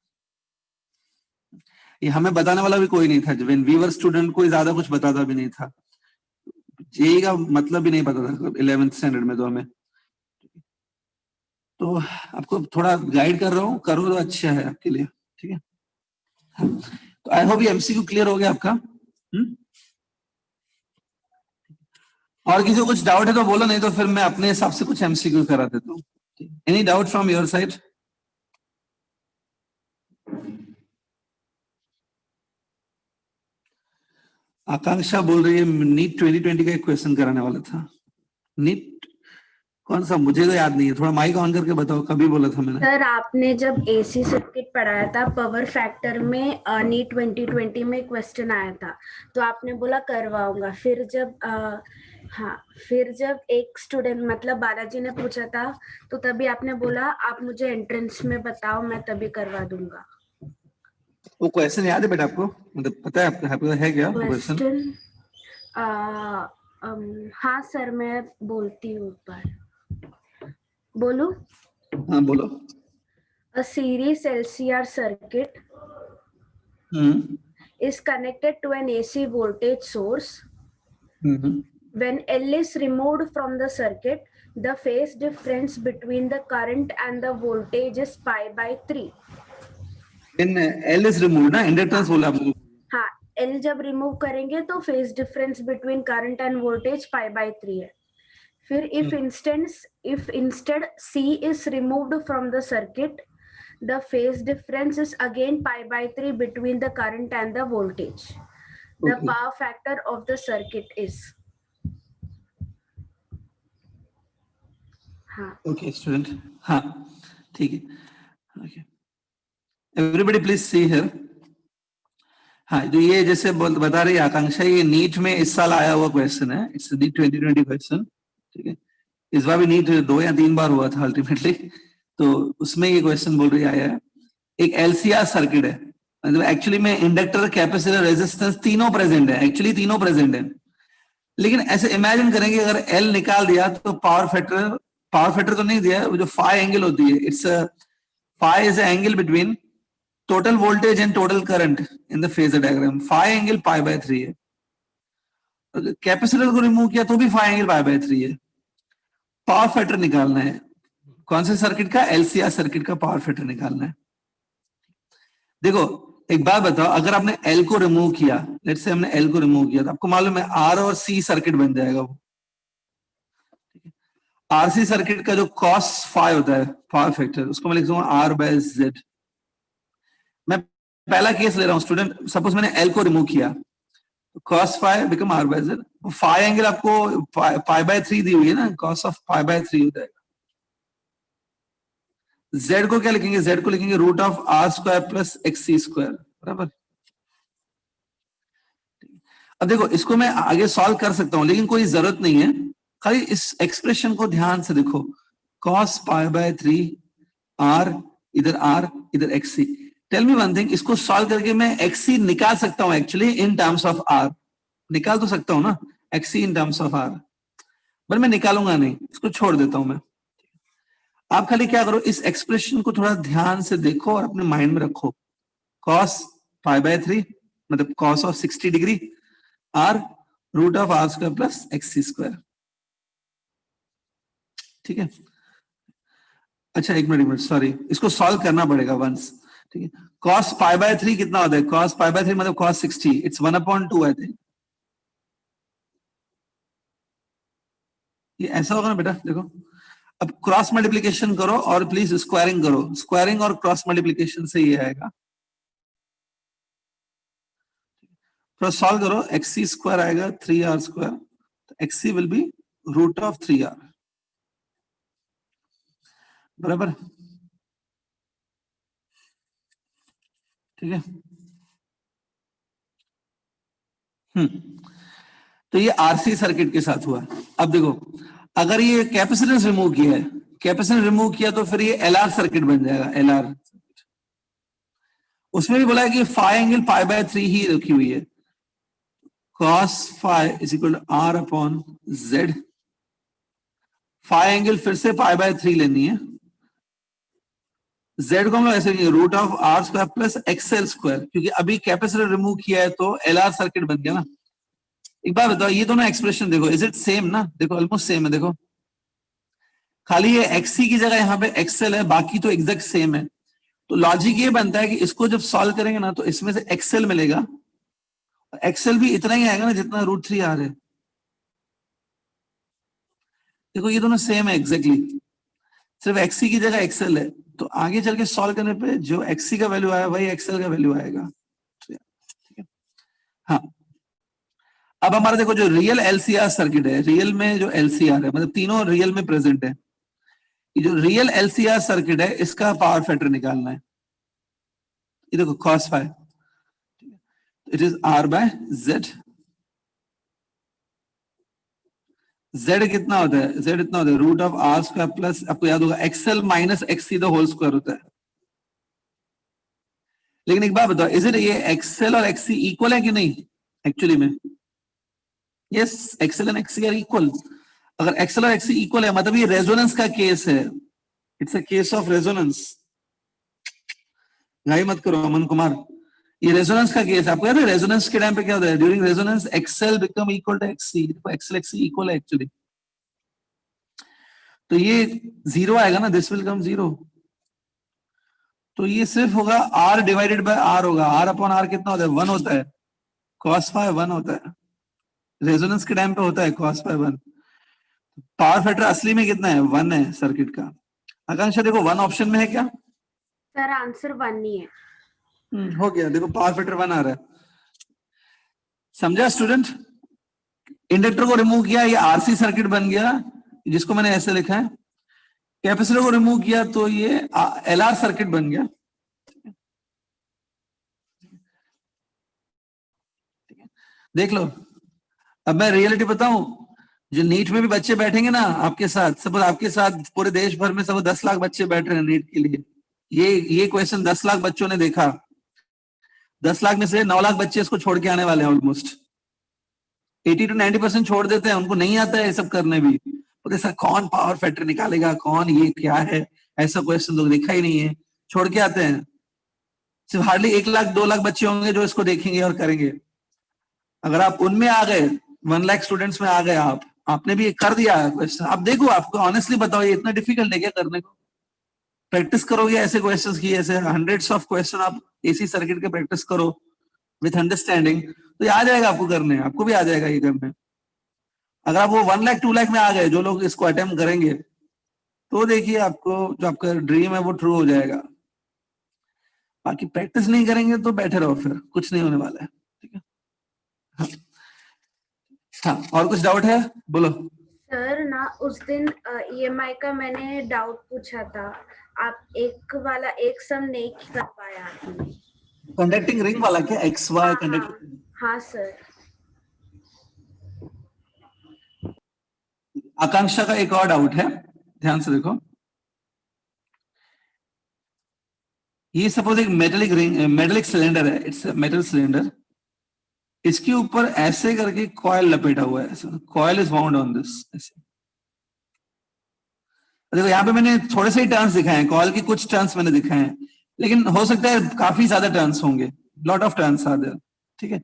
ये हमें बताने वाला भी कोई नहीं था. व्हेन वी वर स्टूडेंट कोई ज्यादा कुछ बताता भी नहीं था. जेई का मतलब भी नहीं पता था 11th स्टैंडर्ड में. तो हमें, तो आपको थोड़ा गाइड कर रहा हूँ, करो तो अच्छा है आपके लिए. ठीक है. तो आई होप ये एमसीक्यू क्लियर हो गया आपका. और किसी को कुछ डाउट है तो बोलो, नहीं तो फिर मैं अपने हिसाब से कुछ एमसीक्यू करा देता हूँ. Any doubt from your side? Akanksha बोल रही है नीट 2020 का एक क्वेश्चन कराने वाला था. नीट कौन सा, मुझे तो याद नहीं है. थोड़ा माइक ऑन करके बताओ, कभी बोला था मैंने. सर आपने जब एसी सर्किट पढ़ाया था पावर फैक्टर में नीट 2020 में क्वेश्चन आया था, तो आपने बोला करवाऊंगा. फिर जब हाँ, फिर जब एक स्टूडेंट मतलब बालाजी ने पूछा था, तो तभी आपने बोला आप मुझे एंट्रेंस में बताओ, मैं तभी करवा दूंगा. वो क्वेश्चन याद है बेटा आपको? मतलब पता है आपको है क्या क्वेश्चन? क्वेश्चन हाँ सर, मैं बोलती हूँ एक बार. बोलूं? हाँ बोलो. A series LCR circuit is connected to an AC voltage source. When L is removed from the circuit, the phase difference between the current and the voltage is pi by 3. When L is removed ना, inductance बोला आपको. हाँ, L जब remove करेंगे तो phase difference between current end voltage pi by 3 है. फिर if instead C is removed from the circuit, the phase difference is again pi by 3 between the current and the voltage. The power factor of the circuit is. हाँ. Okay, student. हाँ, ठीक है. Okay. Everybody please see here. हाँ, तो ये जैसे बता रही आकांक्षा, ये नीट में इस साल आया हुआ क्वेश्चन है. It's NEET 2020 question. ठीक है. इस बार भी नीट 2 या 3 बार हुआ था अल्टीमेटली. तो उसमें ये क्वेश्चन बोल रही आया है, एक एलसीआर सर्किट है. मतलब एक्चुअली में इंडक्टर, कैपेसिटर, रेजिस्टेंस तीनों प्रेजेंट है. एक्चुअली तीनों प्रेजेंट है, लेकिन ऐसे इमेजिन करेंगे अगर एल निकाल दिया तो पावर फैक्टर तो नहीं दिया. वो जो फाई एंगल होती है, it's phi is angle between total voltage and total current in the phasor diagram. Phi angle pi by 3 है. कैपेसिटर को रिमूव किया तो भी फाई एंगल पाई बाय 3 है. पावर फैक्टर निकालना है. कौन से सर्किट का? एलसीआर सर्किट का पावर फैक्टर निकालना है. देखो एक बात बताओ, अगर आपने एल को रिमूव किया, लेट्स से हमने एल को रिमूव किया, तो आपको मालूम है आर और सी सर्किट बन जाएगा. वो आरसी सर्किट का जो कॉस फाई होता है पावर फैक्टर, उसको मैं लिख दूंगा आर बाय जेड. मैं पहला केस ले रहा हूं स्टूडेंट. सपोज मैंने एल को रिमूव किया, cos phi become R by Z. Phi angle आपको पाई बाय 3 दी हुई है ना, कॉस ऑफ पाई बाय 3 हो जाएगा. z को क्या लिखेंगे? z को लिखेंगे root of R square plus X square. बराबर. अब देखो इसको मैं आगे सॉल्व कर सकता हूं, लेकिन कोई जरूरत नहीं है. खाली इस एक्सप्रेशन को ध्यान से देखो. cos पाई बाय 3 आर, इधर एक्स सी. टेल मी वन थिंग, इसको सॉल्व करके मैं XC निकाल सकता हूं actually in terms of R, निकाल तो सकता हूं ना XC in terms of R, पर मैं निकालूंगा नहीं, इसको छोड़ देता हूं मैं। आप खाली क्या करो, इस एक्सप्रेशन को थोड़ा ध्यान से देखो और अपने माइंड में रखो। cos π/3 मतलब cos of 60 degree R root of R square plus XC square, ठीक है। अच्छा एक मिनट सॉरी, इसको सॉल्व करना पड़ेगा वंस, ठीक है। cos π/3 कितना होता है, cos π/3 मतलब cos 60, इट्स 1/2 आई थिंक। ये ऐसा होगा ना बेटा, देखो अब क्रॉस मल्टीप्लिकेशन करो और प्लीज स्क्वायरिंग करो, स्क्वायरिंग और क्रॉस मल्टीप्लिकेशन से ये आएगा। थोड़ा सॉल्व करो, XC स्क्वायर आएगा 3R स्क्वायर, तो XC will be root of 3R, बराबर, ठीक है। तो ये RC सर्किट के साथ हुआ। अब देखो अगर ये कैपेसिटेंस रिमूव किया है, कैपेसिटेंस रिमूव किया तो फिर ये LR सर्किट बन जाएगा, LR। उसमें भी बोला है कि फाई एंगल π/3 ही रखी हुई है, cos phi is equal to R upon Z। Phi angle फिर से π/3 लेनी है, Z को हम लोग ऐसे root of R square plus XL square, क्योंकि अभी कैपेसिटर रिमूव किया है तो LR सर्किट बन गया ना। एक बार बताओ ये दोनों एक्सप्रेशन देखो, इज इट सेम ना, देखो ऑलमोस्ट सेम है, देखो खाली ये XC की जगह यहाँ पे XL है, बाकी तो एग्जैक्ट सेम है। तो लॉजिक ये बनता है कि इसको जब सॉल्व करेंगे ना तो इसमें से XL मिलेगा, XL भी इतना ही आएगा ना जितना √3R है। देखो ये दोनों सेम है एग्जैक्टली, सिर्फ XC की जगह XL है, तो आगे चल के सॉल्व करने पे जो XC का वैल्यू आया वही XL का वैल्यू आएगा, ठीक है। हाँ अब हमारा देखो जो रियल LCR सर्किट है, रियल में जो LCR है मतलब तीनों रियल में प्रेजेंट है, ये जो रियल LCR सर्किट है इसका पावर फैक्टर निकालना है। ये देखो cos phi, it is R/Z। Z कितना होता है, Z इतना होता है root of R square plus, आपको याद होगा XL minus XC the whole square होता है। लेकिन एक बात बताओ, इज इट ये XL और XC इक्वल है कि नहीं एक्चुअली में? Yes, XL and XC are equal. अगर XL और XC इक्वल है मतलब ये रेजोनेंस का केस है, it's a case of resonance. घाई मत करो अमन कुमार, ये रेजोनेंस का केस है। आपको याद है रेजोनेंस के टाइम पे क्या होता है, during resonance XL become equal to XC, XL XC equal है एक्चुअली। तो ये 0 आएगा ना, दिस विल कम 0, तो ये सिर्फ होगा R डिवाइडेड बाय R होगा। R अपॉन R कितना होता है, 1 होता है, cos phi 1 होता है, रेजोनेंस के टाइम पे होता है cos phi 1। पावर फैक्टर असली में कितना है, 1 है सर्किट का। आकांक्षा देखो 1 ऑप्शन में है क्या? सर आंसर 1 ही है। हो गया, देखो पावर फैक्टर 1 आ रहा है, समझा स्टूडेंट? इंडक्टर को रिमूव किया, ये RC सर्किट बन गया जिसको मैंने ऐसे लिखा है। कैपेसिटर को रिमूव किया तो ये LR सर्किट बन गया। देख लो, अब मैं रियलिटी बताऊं, जो नीट में भी बच्चे बैठेंगे ना आपके साथ, सपोज आपके साथ पूरे देश भर में सब 10 लाख बच्चे बैठ रहे हैं नीट के लिए, ये क्वेश्चन 10 लाख बच्चों ने देखा, 10 लाख में से 9 लाख बच्चे इसको छोड़ के आने वाले हैं। ऑलमोस्ट 80 to 90% छोड़ देते हैं, उनको नहीं आता है ये सब करने भी। बोलते सर कौन पावर फैक्टर निकालेगा, कौन ये क्या है, ऐसा क्वेश्चन तो देखा ही नहीं है, छोड़ के आते हैं। सिर्फ हार्डली 1 लाख 2 लाख बच्चे होंगे जो इसको देखेंगे और करेंगे। अगर आप उनमें आ गए, 1 लाख स्टूडेंट्स में आ गए, आपने भी कर दिया क्वेश्चन, आप देखो, आपको ऑनेस्टली बताओ ये इतना डिफिकल्ट है क्या करने को? प्रैक्टिस करोगे ऐसे क्वेश्चंस की, ऐसे हंड्रेड्स ऑफ क्वेश्चन आप एसी सर्किट के प्रैक्टिस करो विथ अंडरस्टैंडिंग, तो ये आ जाएगा आपको करने, आपको भी आ जाएगा ये करने। अगर आप वो 1 लाख 2 लाख में आ गए जो लोग इसको अटेम्प्ट करेंगे, तो देखिए आपको जो आपका ड्रीम है वो ट्रू हो जाएगा। बाकी प्रैक्टिस नहीं करेंगे तो बैठे रहो, फिर कुछ नहीं होने वाला है, ठीक है। हाँ और कुछ डाउट है, बोलो। सर ना उस दिन EMI का मैंने डाउट पूछा था, आप एक सम नहीं कर पाया आपने। कंडक्टिंग रिंग वाला क्या, XY कंडक्टिंग? हाँ सर। आकांक्षा का एक और डाउट है, ध्यान से देखो। ये सपोज एक मेटलिक रिंग, मेटलिक सिलेंडर है, इट्स मेटल सिलेंडर, इसके ऊपर ऐसे करके कॉयल लपेटा हुआ है, coil is bound on this ऐसे। देखो यहाँ पे मैंने थोड़े से ही टर्न्स दिखाए हैं, कॉयल के कुछ टर्न्स मैंने दिखाए हैं, लेकिन हो सकता है काफी ज्यादा टर्न्स होंगे, lot of turns are there, ठीक है।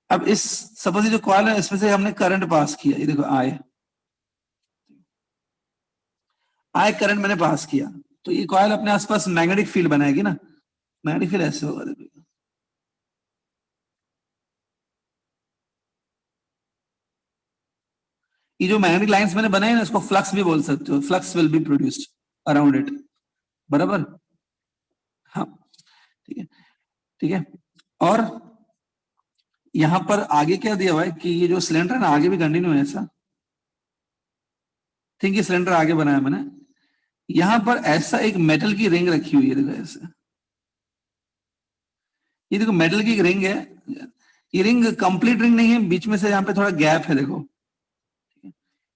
अब इस सपोज ये जो कॉयल है इसमें से हमने करंट पास किया, ये देखो आई करंट मैंने पास किया, तो ये कॉयल अपने आसपास मैग्नेटिक फील्ड बनाएगी ना, मैग्नेटिक फील्ड ऐसे होगा, देखो ये जो मैग्नेटिक लाइंस मैंने बनाए ना इसको फ्लक्स भी बोल सकते हो, flux will be produced around it, बराबर। हाँ ठीक है, ठीक है। और यहां पर आगे क्या दिया हुआ है कि ये जो सिलेंडर है ना आगे भी कंटिन्यू है ऐसा, थिंक ये सिलेंडर आगे बनाया मैंने, यहां पर ऐसा एक मेटल की रिंग रखी हुई है, देखो ऐसे, ये देखो मेटल की एक रिंग है, ये रिंग कंप्लीट रिंग नहीं है, बीच में से यहाँ पे थोड़ा गैप है, देखो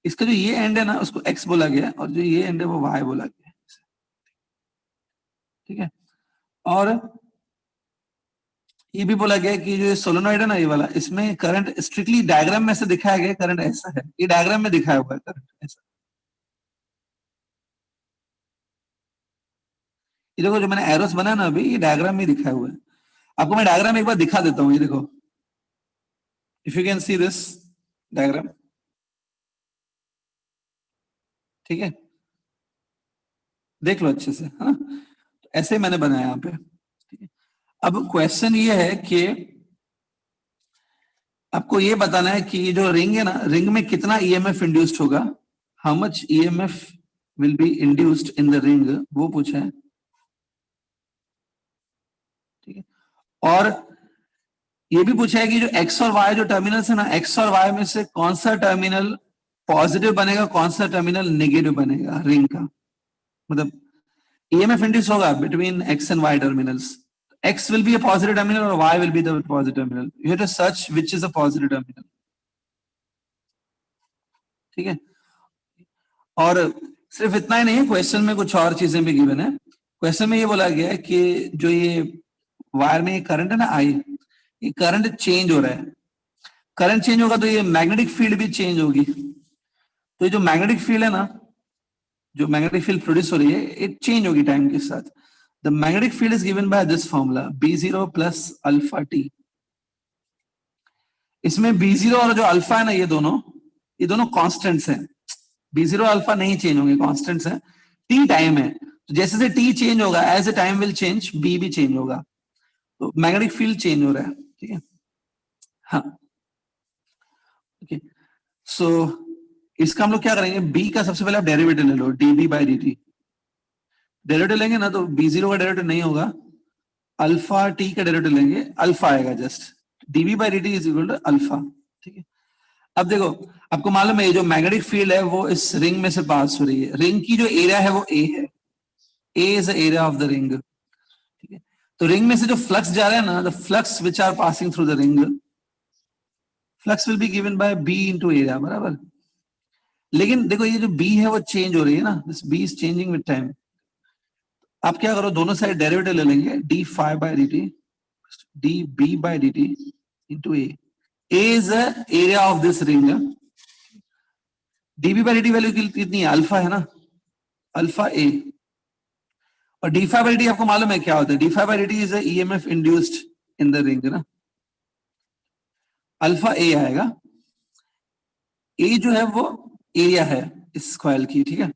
इसका जो ये एंड है ना उसको एक्स बोला गया है, और जो ये एंड है वो वाई बोला गया है, ठीक है। और ये भी बोला गया है कि जो सोलेनॉइड है ना ये वाला, इसमें करंट स्ट्रिक्टली डायग्राम में से दिखाया गया, करंट ऐसा है, ये डायग्राम में दिखाया हुआ है करंट ऐसा, ये देखो जो मैंने एरोस बनाया ना अभी, ये डायग्राम में दिखाया हुआ है, आपको मैं डायग्राम एक बार दिखा देता हूँ, ये देखो, if you can see this diagram, ठीक है, देख लो अच्छे से, है ना, ऐसे मैंने बनाया यहाँ पे, ठीक है। अब क्वेश्चन ये है कि आपको ये बताना है कि ये जो रिंग है ना, रिंग में कितना ईएमएफ इंड्यूस्ड होगा, how much EMF will be induced in the ring, वो पूछा है, ठीक है। और ये भी पूछा है कि जो एक्स और वाई जो टर्मिनल्स है ना, एक्स और वाई में से कौन सा टर्मिनल पॉजिटिव बनेगा, कौन सा टर्मिनल नेगेटिव बनेगा रिंग का, मतलब ईएमएफ इंड्यूस होगा between X and Y terminals, x will be a positive terminal or y will be the positive terminal, you have to search which is a positive terminal, ठीक है। और सिर्फ इतना ही नहीं है, क्वेश्चन में कुछ और चीजें भी गिवन है, क्वेश्चन में ये बोला गया है कि जो ये वायर में करंट है ना आई, ये करंट चेंज हो रहा है, करंट चेंज होगा तो ये मैग्नेटिक फील्ड भी चेंज होगी, तो ये जो मैग्नेटिक फील्ड है ना, जो मैग्नेटिक फील्ड प्रोड्यूस हो रही है ये चेंज होगी टाइम के साथ। The magnetic field is given by this formula B0 plus alpha t। इसमें B0 और जो अल्फा है ना ये दोनों कांस्टेंट्स हैं, B0 अल्फा नहीं चेंज होंगे, कांस्टेंट्स हैं, t टाइम है, तो जैसे से t चेंज होगा as a time will change B भी चेंज होगा, तो मैग्नेटिक फील्ड चेंज हो रहा है, ठीक है। हाँ ओके, सो इसका हम लोग क्या करेंगे, B का सबसे पहले आप डेरिवेटिव ले लो, dB by dt, डेरिवेटिव लेंगे ना तो B0 का डेरिवेटिव नहीं होगा, अल्फा टी का डेरिवेटिव लेंगे, अल्फा आएगा just, dB by dt is equal to alpha, ठीक है। अब देखो आपको मालूम है ये जो मैग्नेटिक फील्ड है वो इस रिंग में से पास हो रही है, रिंग की जो एरिया है वो A है, A is the area of the ring, ठीक है। तो रिंग में से जो फ्लक्स जा रहा है ना, the flux which are passing through the ring, flux will be given by B into area, बराबर। लेकिन देखो ये जो B है वो चेंज हो रही है ना, this B is changing with time, आप क्या करो दोनों साइड डेरिवेटिव ले लेंगे, d phi by dt dB by dt into A, A is the area of this ring, dB by dt value कितनी है, अल्फा है ना, अल्फा A, और d phi by dt आपको मालूम है क्या होता है, d phi by dt is the EMF induced in the ring ना, अल्फा A आएगा, A जो है वो एरिया है इस कॉइल की, ठीक है।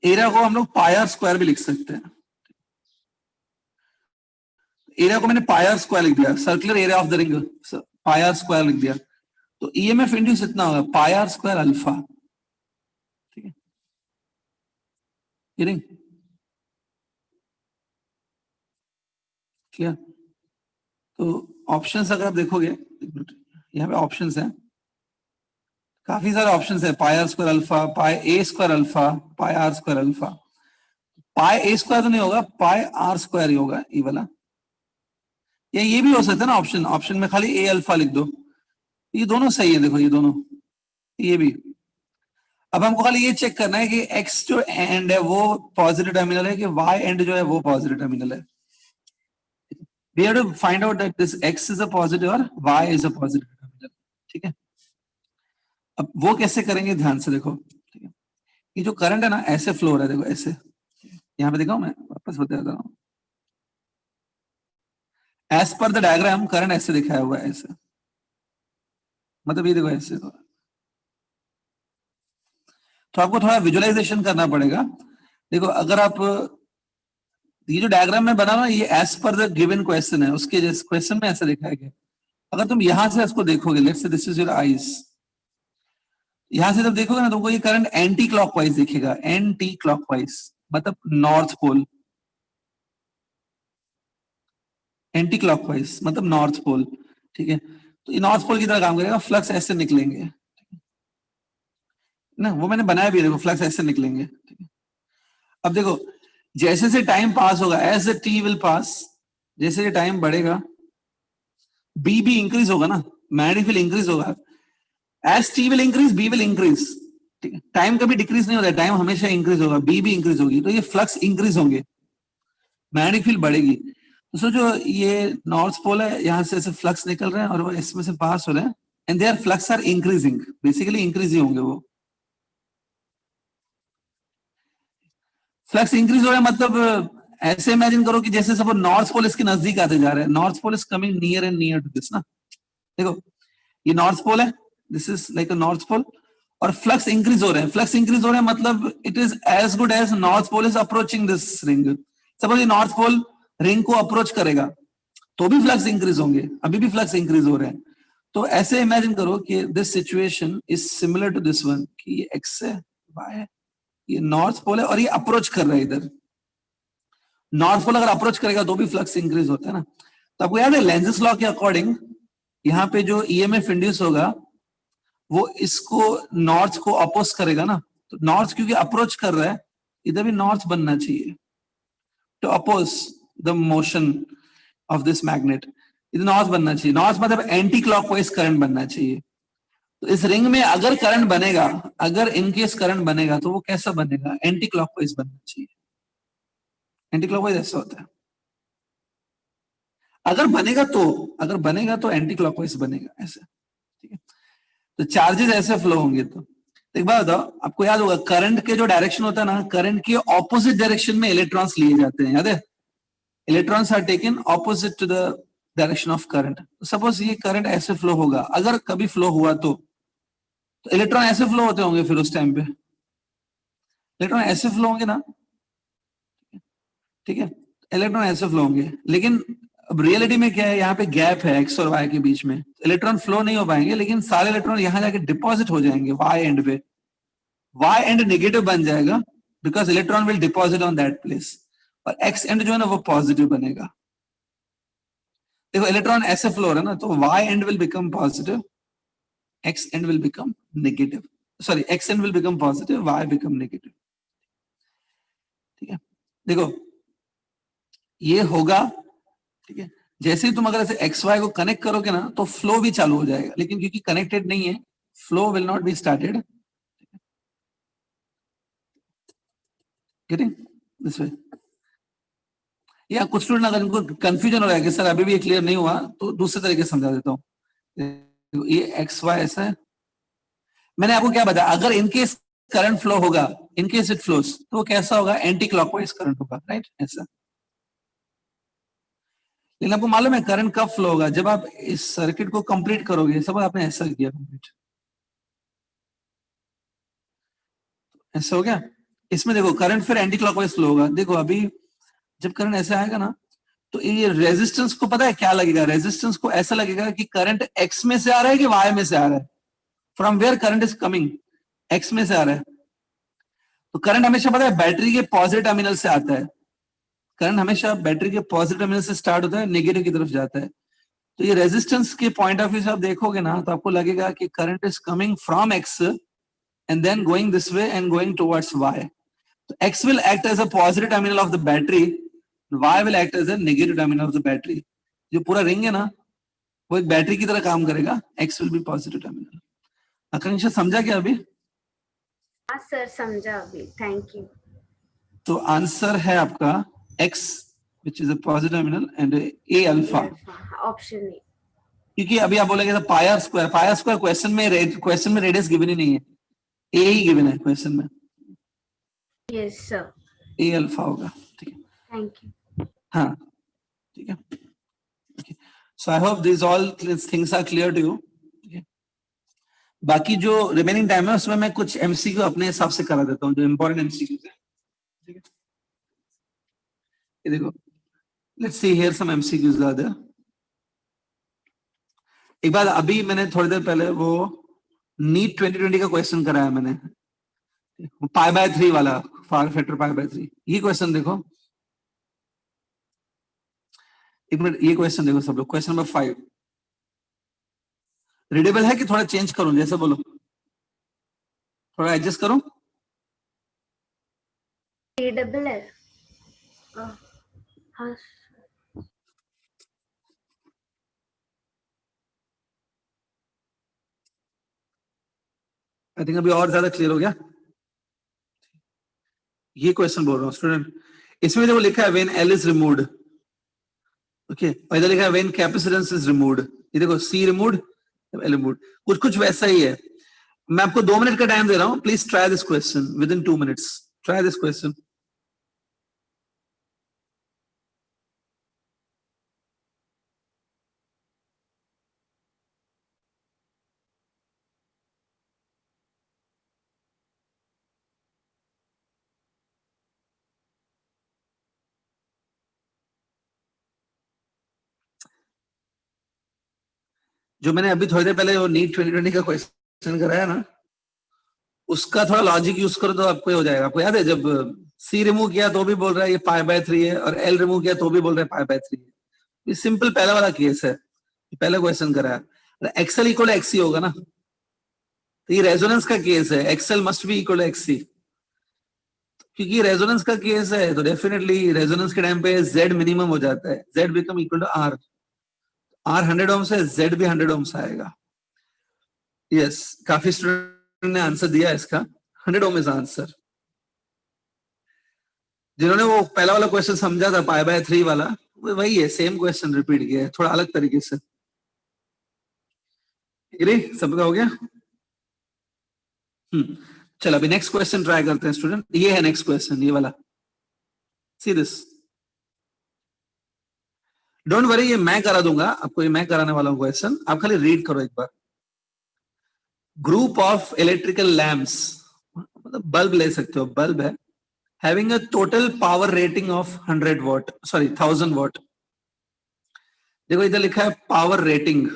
एरिया को हम लोग पाई आर स्क्वायर भी लिख सकते हैं, एरिया को मैंने पाई आर स्क्वायर लिख दिया, circular area of the ring pi R square लिख दिया, तो ईएमएफ इंड्यूस इतना होगा पाई आर स्क्वायर अल्फा, ठीक है, ये रिंग क्लियर। तो ऑप्शंस अगर आप देखोगे यहाँ पे ऑप्शंस हैं, काफी सारे ऑप्शंस है, pi R square alpha, pi A square alpha, pi R square alpha, pi A square तो नहीं होगा, पाई आर स्क्वायर ही होगा ये वाला, या ये भी हो सकता है ना ऑप्शन, ऑप्शन में खाली ए अल्फा लिख दो, ये दोनों सही है, देखो ये दोनों, ये भी। अब हमको खाली ये चेक करना है कि x जो एंड है वो पॉजिटिव टर्मिनल है कि y एंड जो है वो पॉजिटिव टर्मिनल है. We have to find out that this x is a positive और y is a positive terminal. ठीक है. अब वो कैसे करेंगे ध्यान से देखो. ठीक है. ये जो करंट है ना ऐसे फ्लो हो रहा है देखो ऐसे. यहाँ पे दिखाऊं मैं वापस बता देता हूँ. As per the diagram current ऐसे दिखाया हुआ है ऐसे. मतलब ये देखो ऐसे. तो आपको थोड़ा विजुअलाइजेशन करना पड़ेगा. देखो अगर आप ये जो डायग्राम में बना हुआ ये as per the given question है उसके जैसे क्वेश्चन में ऐसा दिखाया गया. अगर तुम यहां से इसको देखोगे let's say this is your eyes. यहां से जब देखोगे ना तुमको ये करंट एंटी क्लॉकवाइज दिखेगा. एंटी क्लॉकवाइज मतलब नॉर्थ पोल. एंटी क्लॉकवाइज मतलब नॉर्थ पोल. ठीक है. तो ये नॉर्थ पोल की तरह काम करेगा. फ्लक्स ऐसे निकलेंगे ना. वो मैंने बनाया भी है देखो. फ्लक्स ऐसे निकलेंगे. ठीक है. अब देखो जैसे से टाइम पास होगा as the T will pass जैसे ये टाइम बढ़ेगा बी भी इंक्रीज होगा ना. मैग्नेटिक फील्ड इंक्रीज होगा. As T will increase B will increase. ठीक है. टाइम कभी डिक्रीज नहीं होता है. टाइम हमेशा इंक्रीज होगा. बी भी इंक्रीज होगी तो ये फ्लक्स इंक्रीज होंगे. मैग्नेटिक फील्ड बढ़ेगी. तो सोचो ये नॉर्थ पोल है. यहां से ऐसे फ्लक्स निकल रहे हैं और वो इसमें से पास हो रहे हैं and their flux are increasing. Basically increase ही होंगे वो. फ्लक्स इंक्रीज हो रहा है मतलब ऐसे इमेजिन करो कि जैसे सब नॉर्थ पोल इसके नजदीक आते जा रहे हैं. North pole is coming near and near to this ना. देखो ये नॉर्थ पोल है. This is like a north pole और फ्लक्स इंक्रीज हो रहे हैं. फ्लक्स इंक्रीज हो रहे हैं मतलब it is as good as north pole is approaching this ring. Suppose ये नॉर्थ पोल रिंग को अप्रोच करेगा तो भी फ्लक्स इंक्रीज होंगे. अभी भी फ्लक्स इंक्रीज हो रहे हैं. तो ऐसे इमेजिन करो कि this situation is similar to this one कि ये एक्स है वाई है. ये नॉर्थ पोल है और ये अप्रोच कर रहा है इधर. नॉर्थ पोल अगर अप्रोच करेगा तो भी फ्लक्स इंक्रीज होता है ना. तो आपको याद है लेंजेस लॉ के अकॉर्डिंग यहाँ पे जो ईएमएफ इंड्यूस होगा वो इसको नॉर्थ को अपोज करेगा ना. तो नॉर्थ क्योंकि अप्रोच कर रहा है इधर भी नॉर्थ बनना चाहिए to oppose the motion of this magnet. इधर नॉर्थ बनना चाहिए. नॉर्थ मतलब एंटी क्लॉकवाइज करंट बनना चाहिए. तो इस रिंग में अगर करंट बनेगा अगर इनकेस करंट बनेगा तो वो कैसा बनेगा. एंटी क्लॉकवाइज बनना चाहिए. एंटी क्लॉकवाइज ऐसा होता है. अगर बनेगा तो एंटी क्लॉकवाइज बनेगा ऐसे. ठीक है. तो चार्जेस ऐसे फ्लो होंगे. तो एक बात बताओ आपको याद होगा करंट के जो डायरेक्शन होता है ना करंट के ऑपोजिट डायरेक्शन में इलेक्ट्रॉन्स लिए जाते हैं. याद है. Electrons are taken opposite to the direction of current. Suppose ये करंट ऐसे फ्लो होगा. अगर कभी फ्लो हुआ तो इलेक्ट्रॉन ऐसे फ्लो होते होंगे. फिर उस टाइम पे इलेक्ट्रॉन ऐसे फ्लो होंगे ना. ठीक है. इलेक्ट्रॉन ऐसे फ्लो होंगे लेकिन अब रियलिटी में क्या है यहाँ पे गैप है एक्स और वाई के बीच में. इलेक्ट्रॉन फ्लो नहीं हो पाएंगे लेकिन सारे इलेक्ट्रॉन यहाँ जाके डिपॉजिट हो जाएंगे वाई एंड पे. वाई एंड नेगेटिव बन जाएगा because electron will deposit on that place. और एक्स एंड जो है ना वो पॉजिटिव बनेगा. देखो इलेक्ट्रॉन ऐसे फ्लो हो रहा है ना तो Y end will become positive X end will become negative. Sorry X end will become positive Y become negative. ठीक है. देखो ये होगा. ठीक है. जैसे ही तुम अगर ऐसे एक्स वाई को कनेक्ट करोगे ना तो फ्लो भी चालू हो जाएगा. लेकिन क्योंकि कनेक्टेड नहीं है flow will not be started. Getting this way. या कुछ स्टूडेंट अगर इनको कंफ्यूजन हो रहा है कि सर अभी भी क्लियर नहीं हुआ तो दूसरे तरीके से समझा देता हूँ. ये एक्स वाई ऐसा है. मैंने आपको क्या बताया अगर इनकेस करंट फ्लो होगा इनकेस इट फ्लोस तो वो कैसा होगा. एंटी क्लॉकवाइज करंट होगा. राइट ऐसा. लेकिन आपको मालूम है करंट कब फ्लो होगा जब आप इस सर्किट को कंप्लीट करोगे. सब आपने ऐसा किया कंप्लीट ऐसा हो गया. इसमें देखो करंट फिर एंटी क्लॉकवाइज फ्लो होगा. देखो अभी जब करंट ऐसे आएगा ना तो ये रेजिस्टेंस को पता है क्या लगेगा. रेजिस्टेंस को ऐसा लगेगा कि करंट एक्स में से आ रहा है कि वाई में से आ रहा है. From where current is coming X में से आ रहा है. तो करंट हमेशा पता है बैटरी के पॉजिटिव टर्मिनल से आता है. करंट हमेशा बैटरी के पॉजिटिव टर्मिनल से स्टार्ट होता है नेगेटिव की तरफ जाता है. तो ये रेजिस्टेंस के पॉइंट ऑफ व्यू से आप देखोगे ना तो आपको लगेगा कि current is coming from X and then going this way and going towards Y. तो X will act as a positive terminal of the battery. Y will act as a negative terminal of the battery. जो पूरा ring है ना वो एक battery की तरह काम करेगा. X will be positive terminal. Akanksha समझा क्या अभी. हाँ सर, समझा अभी, थैंक यू। तो आंसर है आपका x which is a positive terminal and a alpha, option A. क्योंकि अभी आप बोलेंगे तो पायर स्क्वायर क्वेश्चन में रेडियस गिवन ही नहीं है, a ही गिवन है क्वेश्चन में, यस सर, a अल्फा होगा। ठीक है, थैंक यू। हाँ ठीक है। So I hope this all things are clear to you. बाकी जो रिमेनिंग टाइम है उसमें मैं कुछ एमसीक्यू अपने हिसाब से करा देता हूँ, जो इंपॉर्टेंट एमसीक्यू है। ठीक है, ये देखो, let's see here some MCQs are there. एक बार अभी मैंने थोड़ी देर पहले वो नीट 2020 का क्वेश्चन कराया मैंने, पाई बाय 3 वाला, फार फैक्टर पाई बाय 3। ये क्वेश्चन देखो, एक मिनट, ये क्वेश्चन देखो सब लोग, क्वेश्चन नंबर 5 रीडेबल है कि थोड़ा चेंज करूं, जैसे बोलो, थोड़ा एडजस्ट करूं? रीडेबल है। हाँ आई थिंक अभी और ज्यादा क्लियर हो गया। ये क्वेश्चन बोल रहा हूँ स्टूडेंट, इसमें देखो लिखा है when L is removed, okay, और इधर लिखा है व्हेन कैपेसिटेंस इज रिमूव्ड। ये देखो सी रिमूव्ड, एल रिमूव्ड, कुछ कुछ वैसा ही है। मैं आपको 2 मिनट का टाइम दे रहा हूं, please try this question with in 2 minutes, try this question. जो मैंने अभी थोड़ी देर पहले वो नीट 2020 का क्वेश्चन कराया ना, उसका थोड़ा लॉजिक यूज करो तो आपको हो जाएगा। आपको याद है जब सी रिमूव किया तो भी बोल रहा है ये पाई बाय 3 है, और एल रिमूव किया तो भी बोल रहा है पाई बाय 3 है। ये सिंपल पहला वाला केस है, पहला क्वेश्चन कराया। एक्सएल इक्वल एक्सी होगा ना, तो ये रेजोनेंस का केस है, XL must be equal XC. क्योंकि रेजोनेंस का केस है तो डेफिनेटली रेजोनेंस के टाइम पे जेड मिनिमम हो जाता है, Z become equal to R, R 100 ohms है, जेड भी 100 ओम्स आएगा। यस, काफी स्टूडेंट ने आंसर दिया इसका, 100 ओम इज आंसर। जिन्होंने वो पहला वाला क्वेश्चन समझा था पाई बाय 3 वाला, वो वही है, सेम क्वेश्चन रिपीट किया है थोड़ा अलग तरीके से। सबका हो गया? चलो अभी नेक्स्ट क्वेश्चन ट्राई करते हैं स्टूडेंट। ये है नेक्स्ट क्वेश्चन, ये वाला, सी दिस, डोंट वरी, ये मैं करा दूंगा आपको, ये मैं कराने वाला हूँ क्वेश्चन, आप खाली रीड करो एक बार। ग्रुप ऑफ इलेक्ट्रिकल लैंप्स, मतलब बल्ब ले सकते हो, बल्ब है, having a total power rating of 100 what, sorry 1000 what. देखो इधर लिखा है पावर रेटिंग,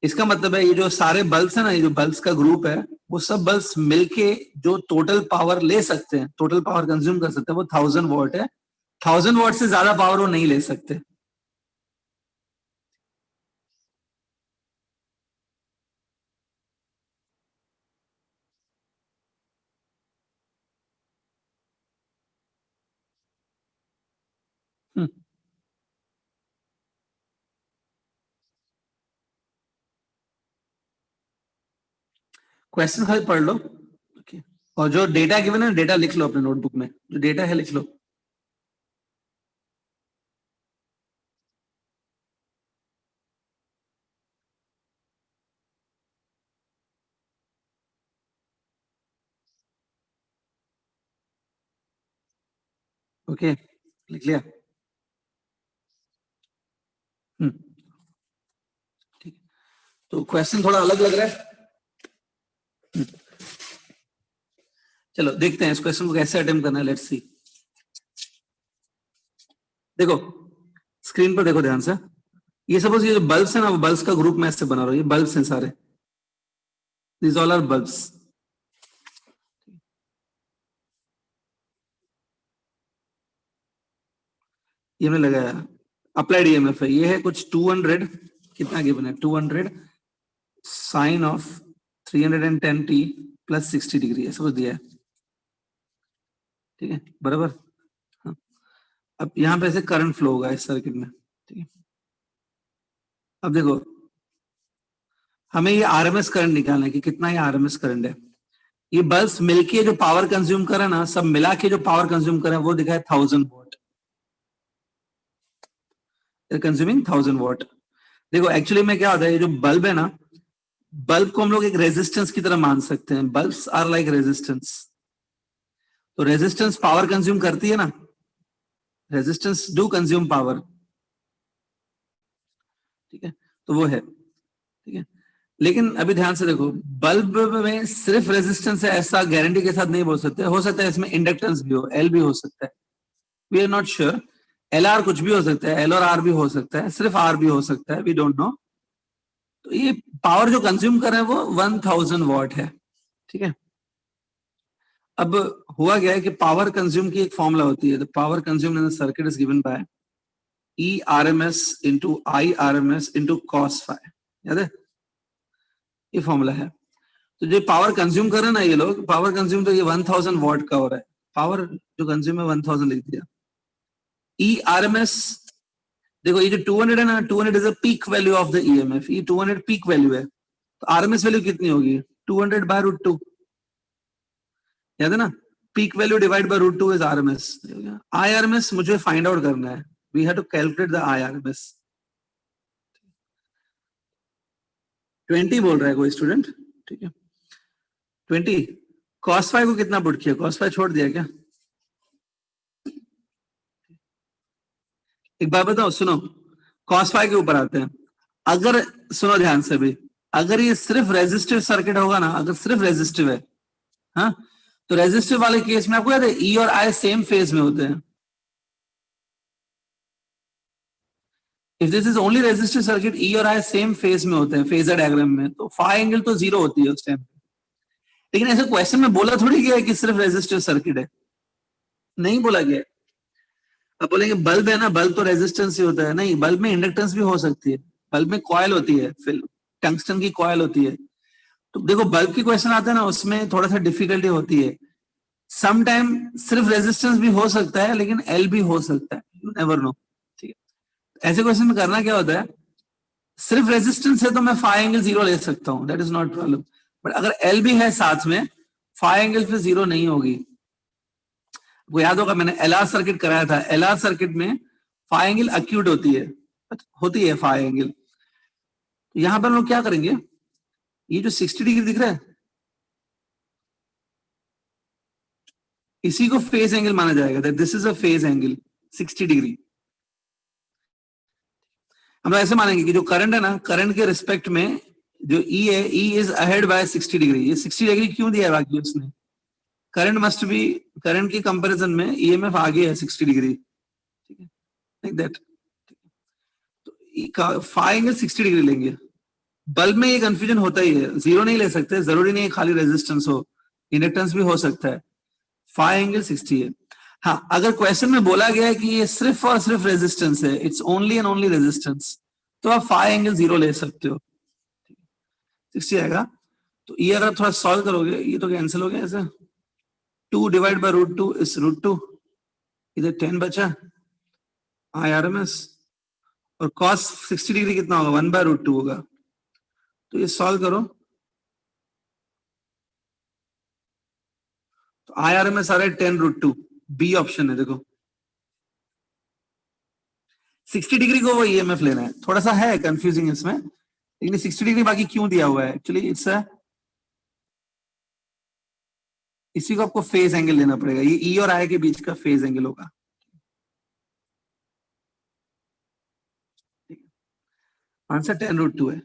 इसका मतलब है ये जो सारे बल्ब्स है ना, ये जो बल्ब्स का ग्रुप है, वो सब बल्ब्स मिलके जो टोटल पावर ले सकते हैं, टोटल पावर कंज्यूम कर सकते हैं, वो 1000 वॉट है। 1000 वॉट से ज्यादा पावर वो नहीं ले सकते। क्वेश्चन खाली पढ़ लो, okay. और जो डेटा गिवन है डेटा लिख लो अपने नोटबुक में, जो डेटा है लिख लो। ओके, लिख लिया? हम्म, ठीक। तो क्वेश्चन थोड़ा अलग लग रहा है, चलो देखते हैं इस क्वेश्चन को कैसे अटेम्प्ट करना है, लेट्स सी। देखो स्क्रीन पर देखो ध्यान से, ये सपोज ये जो बल्ब्स है ना, वो बल्ब्स का ग्रुप में ऐसे बना रहा हूं, ये बल्ब्स हैं सारे, दीज ऑल आर बल्ब्स। ये मैंने लगाया, अप्लाइड ईएमएफ है, ये है कुछ 200, कितना गिवन है 200 sign of 310t plus 60 degree, ऐसा कुछ दिया है, ठीक है बराबर। हाँ, अब यहाँ पे ऐसे करंट फ्लो होगा इस सर्किट में, ठीक है। अब देखो हमें ये आरएमएस करंट निकालना है कि कितना ये आरएमएस करंट है। ये बल्ब्स मिलके जो पावर कंज्यूम करे ना, सब मिला के जो पावर कंज्यूम करे वो दिखा है 1000 वॉट, कंज्यूमिंग 1000 वॉट। देखो एक्चुअली में क्या होता है, ये जो बल्ब है ना, बल्ब को हम लोग एक रेजिस्टेंस की तरह मान सकते हैं। Bulbs are like resistance. तो रेजिस्टेंस पावर कंज्यूम करती है ना, रेजिस्टेंस डू कंज्यूम पावर, ठीक है, तो वो है, ठीक है। लेकिन अभी ध्यान से देखो, बल्ब में सिर्फ रेजिस्टेंस है ऐसा गारंटी के साथ नहीं बोल सकते, हो सकता है इसमें इंडक्टेंस भी हो, एल भी हो सकता है, we are not sure. L R कुछ भी हो सकता है, एल और आर भी हो सकता है, सिर्फ आर भी हो सकता है, वी डोंट नो। तो ये पावर जो कंज्यूम कर रहे हैं वो 1000 वॉट है, ठीक है। अब हुआ गया है कि पावर कंज्यूम की एक फॉर्मूला होती है, the power consumed in the circuit is given bye E RMS into I RMS into cos phi, याद है, ये फॉर्मूला है। तो जो पावर कंज्यूम कर रहे हैं ना ये लोग, पावर कंज्यूम तो ये 1000 वॉट का हो रहा है, पावर जो कंज्यूम है 1000 लिख दिया। E RMS, देखो ये जो 200 है ना, 200 is a peak value of the EMF, ये 200 पीक वैल्यू है, तो RMS वैल्यू कितनी होगी, 200/√2, याद है ना, peak value divide by √2 is RMS। IRMS मुझे फाइंड आउट करना है, we have to calculate the IRMS। 20 बोल रहा है कोई स्टूडेंट, ठीक है, 20। cos phi को कितना पुट किया, cos phi छोड़ दिया क्या? एक बात बताओ, सुनो, cos phi के ऊपर आते हैं। अगर सुनो ध्यान से भी, अगर ये सिर्फ रेजिस्टिव सर्किट होगा ना, अगर सिर्फ रेजिस्टिव है, हाँ, तो रेजिस्टिव वाले केस में आपको याद है E और I सेम फेज में होते हैं। If this is only resistive circuit, E और I सेम फेज में होते हैं फेजर डायग्राम में, तो फाई एंगल तो 0 होती है उस टाइम। लेकिन ऐसे क्वेश्चन में बोला थोड़ी गया है कि सिर्फ रेजिस्टिव सर्किट है, नहीं बोला गया। अब बोलेंगे बल्ब है ना, बल्ब तो रेजिस्टेंस ही होता है, नहीं, बल्ब में इंडक्टेंस भी हो सकती है, बल्ब में कॉइल होती है, फिर टंगस्टन की कॉइल होती है। तो देखो बल्ब की क्वेश्चन आता है ना, उसमें थोड़ा सा डिफिकल्टी होती है। सम टाइम सिर्फ रेजिस्टेंस भी हो सकता है, लेकिन एल भी हो सकता है, यू नेवर नो, ठीक है। ऐसे क्वेश्चन में करना क्या होता है, सिर्फ रेजिस्टेंस है तो मैं फाई एंगल 0 ले सकता हूं, that is not problem, but अगर एल भी है साथ में, फाई एंगल फिर 0 नहीं होगी। वो याद होगा मैंने LR सर्किट कराया था, LR सर्किट में फाई एंगल अक्यूट होती है फाई एंगल। तो यहां पर हम लोग क्या करेंगे, ये जो 60 डिग्री दिख रहा है, इसी को फेज एंगल माना जाएगा, that this is a phase angle 60 degree. हम लोग ऐसे मानेंगे कि जो करंट है ना, करंट के रिस्पेक्ट में जो E है, E is ahead by 60 degree. ये 60 डिग्री क्यों दिया है बाकी उसने, करंट मस्ट बी, करंट की कंपैरिजन में EMF आगे है 60 डिग्री, ठीक है, लाइक दैट। तो फाई एंगल 60 डिग्री लेंगे। बल्ब में ये कंफ्यूजन होता ही है, 0 नहीं ले सकते, जरूरी नहीं है खाली रेजिस्टेंस हो, इंडक्टेंस भी हो सकता है। फाई एंगल 60 है। हाँ, अगर क्वेश्चन में बोला गया है कि ये सिर्फ और सिर्फ रेजिस्टेंस है, it's only and only resistance, तो आप फाई एंगल 0 ले सकते हो, 60 आएगा। तो ये अगर थोड़ा सॉल्व करोगे, ये तो कैंसिल हो गया ऐसे, 2 डिवाइड बाय √2 इज √2, इधर 10 बचा, IRMS, और cos 60 डिग्री कितना होगा, 1/√2 होगा। तो ये सॉल्व करो, तो IRMS आ रहा है 10√2, बी ऑप्शन है। देखो 60 डिग्री को वो EMF लेना है, थोड़ा सा है कंफ्यूजिंग इसमें, लेकिन 60 डिग्री बाकी क्यों दिया हुआ है, एक्चुअली इट्स इसी को आपको फेज एंगल लेना पड़ेगा, ये E और I के बीच का फेज एंगल होगा। आंसर 10√2 है।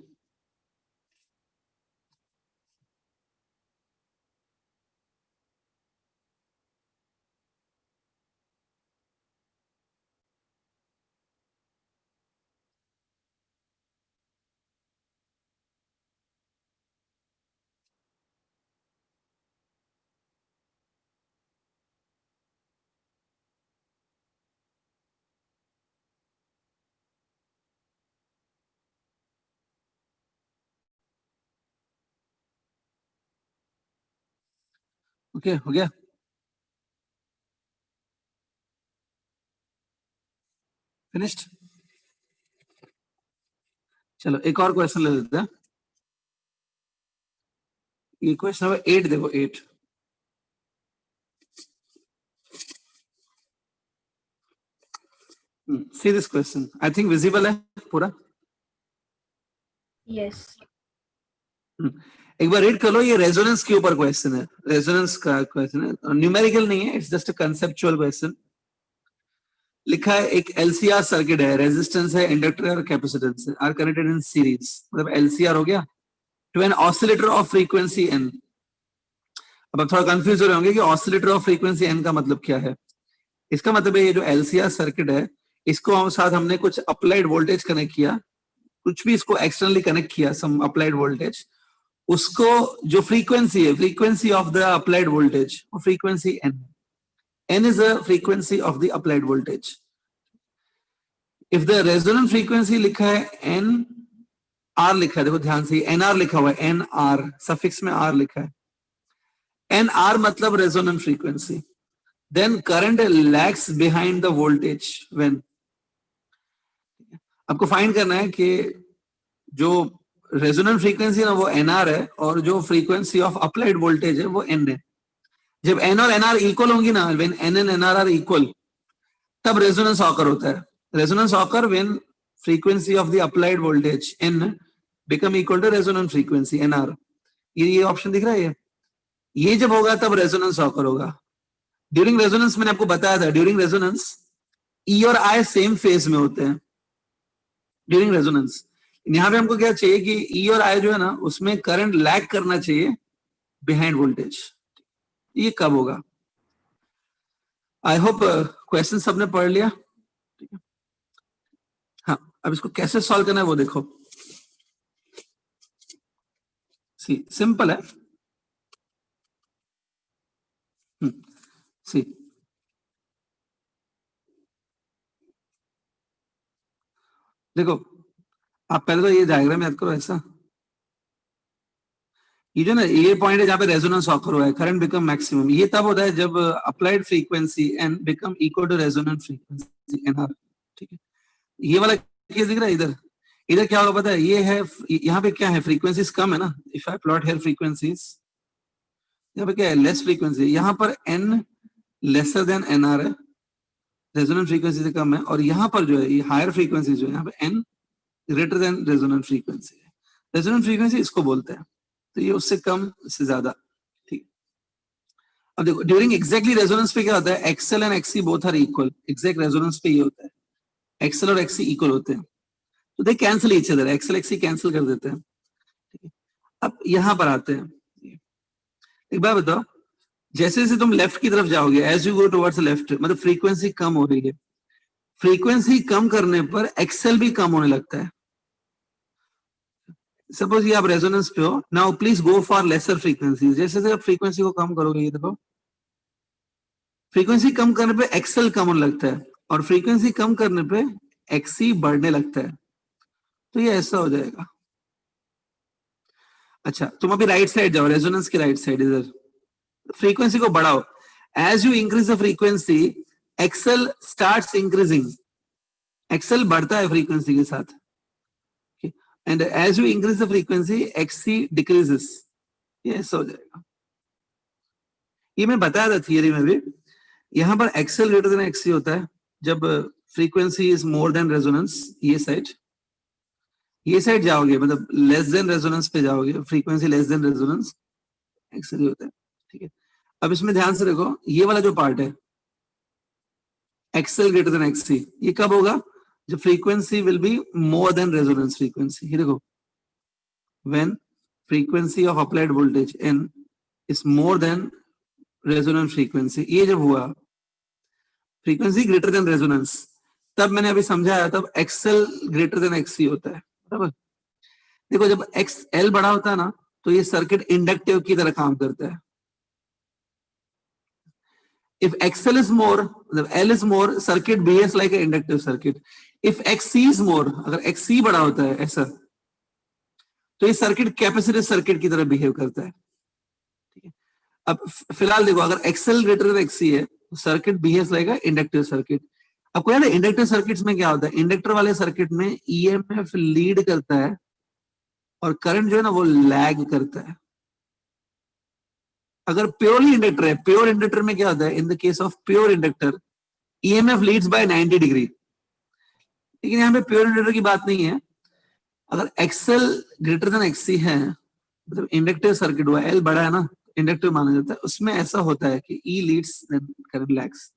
ओके, हो गया, फिनिश्ड। चलो एक और क्वेश्चन ले लेते हैं, ये क्वेश्चन नंबर 8 देखो, 8 See this question. I think visible है पूरा. Yes. एक बार रीड कर लो. ये रेजोनेंस के ऊपर क्वेश्चन है. रेजोनेंस का क्वेश्चन है. न्यूमेरिकल नहीं है. It's just a conceptual question. लिखा है एक LCR सर्किट है. रेजिस्टेंस है, इंडक्टर और कैपेसिटेंस है. Are connected in series. मतलब LCR हो गया. To an oscillator of frequency n. अब आप थोड़ा कंफ्यूज हो रहे होंगे कि ऑसिलेटर ऑफ फ्रीक्वेंसी n का मतलब क्या है. इसका मतलब है ये जो LCR सर्किट है, इसको हम साथ हमने कुछ अप्लाइड वोल्टेज कनेक्ट किया. कुछ भी इसको एक्सटर्नली कनेक्ट किया, सम अप्लाइड वोल्टेज. उसको जो फ्रीक्वेंसी है, frequency of the applied voltage, वो frequency n. n is a frequency of the applied voltage. If the resonant frequency लिखा है n r लिखा है, देखो ध्यान से, nr लिखा हुआ है, nr सफिक्स में r लिखा है. nr मतलब resonant frequency. Then current lags behind the voltage when. आपको फाइंड करना है कि जो रेजोनेंट फ्रीक्वेंसी है ना वो nr है, और जो फ्रीक्वेंसी ऑफ अप्लाइड वोल्टेज है वो n है. जब n और nr इक्वल होंगी ना, when n and nr are equal, तब रेजोनेंस ऑकर होता है. Resonance occur when frequency of the applied voltage n become equal to resonant frequency nr. ये ऑप्शन दिख रहा है. ये जब होगा तब रेजोनेंस ऑकर होगा. ड्यूरिंग रेजोनेंस मैंने आपको बताया था, ड्यूरिंग रेजोनेंस E और I सेम फेज में होते हैं ड्यूरिंग रेजोनेंस. यहाँ पे हमको क्या चाहिए कि E और I जो है ना, उसमें करंट लैग करना चाहिए बिहाइंड वोल्टेज. ये कब होगा? आई होप क्वेश्चन सबने पढ़ लिया. ठीक है. हाँ, अब इसको कैसे सॉल्व करना है वो देखो. सी सिंपल है. सी देखो, आप पहले तो ये डायग्राम याद करो. ऐसा ये जो ना, ये पॉइंट है जहाँ पे रेजोनेंस ऑकर हुआ है, करंट बिकम मैक्सिमम. ये तब होता है जब applied frequency n become equal to resonant frequency nr. ठीक है. ये वाला केस दिख रहा है इधर. इधर क्या होगा पता है? ये है, यहाँ पे क्या है, फ्रीक्वेंसीज कम है ना. If I plot here frequencies, यहाँ पे क्या है, लेस फ्रीक्वेंसी. यहाँ पर n लेसर देन nr है, रेजोनेंट फ्रीक्वेंसी से कम है. और यहाँ पर जो है, ये हायर फ्रीक्वेंसी जो है, यहाँ पे n greater than resonant frequency है. रेजोनेंट फ्रीक्वेंसी इसको बोलते हैं. तो ये उससे कम, इससे ज्यादा. ठीक. अब देखो, ड्यूरिंग एग्जैक्टली रेजोनेंस पे क्या होता है, XL and XC both are equal. Exact resonance पे ये होता है, XL और XC इक्वल होते हैं. तो they cancel each other, XL XC cancel कर देते हैं. ठीक है. अब यहां पर आते हैं. एक बार बताओ, जैसे जैसे तुम लेफ्ट की तरफ जाओगे, as you go towards left, मतलब फ्रीक्वेंसी कम हो रही है. फ्रीक्वेंसी कम करने पर XL भी कम होने लगता है. सपोज ये आप रेजोनेंस पे हो. Now please go for lesser frequency. जैसे जैसे आप फ्रीक्वेंसी को कम करोगे, ये देखो, फ्रीक्वेंसी कम करने पे XL कम होने लगता है, और फ्रीक्वेंसी कम करने पे XC बढ़ने लगता है. तो ये ऐसा हो जाएगा. अच्छा, तुम अभी राइट साइड जाओ, रेजोनेंस की राइट साइड, इधर फ्रीक्वेंसी को बढ़ाओ. As you increase the frequency, XL starts increasing. XL बढ़ता है फ्रीक्वेंसी के साथ. And as you increase the frequency, XC decreases. ये ऐसा हो जाएगा. ये मैं बताया था थियरी में भी. यहां पर XL ग्रेटर देन XC होता है जब frequency is more than resonance. ये साइड जाओगे, मतलब लेस देन रेजोनेंस पे जाओगे, frequency less than resonance, XL होता है. ठीक है. अब इसमें ध्यान से देखो, ये वाला जो पार्ट है, XL ग्रेटर देन XC, ये कब होगा? जब frequency will be more than resonance frequency. ये देखो, when frequency of applied voltage n is more than resonant frequency. ये जब हुआ, फ्रीक्वेंसी ग्रेटर देन रेजोनेंस, तब मैंने अभी समझाया, तब XL ग्रेटर देन XC होता है. बराबर. देखो, जब XL बड़ा होता है ना, तो ये सर्किट इंडक्टिव की तरह काम करता है. If XL is more, L is more, circuit behaves like an inductive circuit. If XC is more, अगर XC बड़ा होता है ऐसा, तो ये सर्किट कैपेसिटिव सर्किट की तरह बिहेव करता है. ठीक है. अब फिलहाल देखो, अगर XL ग्रेटर देन XC है, तो सर्किट बिहेव्स लाइक अ इंडक्टिव सर्किट. आपको याद है इंडक्टिव सर्किट्स में क्या होता है? इंडक्टर वाले सर्किट में EMF लीड करता है, और करंट जो है ना वो लैग करता है. अगर प्योरली इंडक्टर है, प्योर इंडक्टर में क्या होता है? In the case of pure inductor, EMF leads by 90 degree. लेकिन यहाँ पे प्योर इंडक्टर की बात नहीं है। अगर एक्सएल ग्रेटर देन एक्ससी है, मतलब इंडक्टिव सर्किट हुआ, एल बड़ा है ना, इंडक्टिव माना जाता है, उसमें ऐसा होता है कि ई लीड्स देन करंट लैग्स।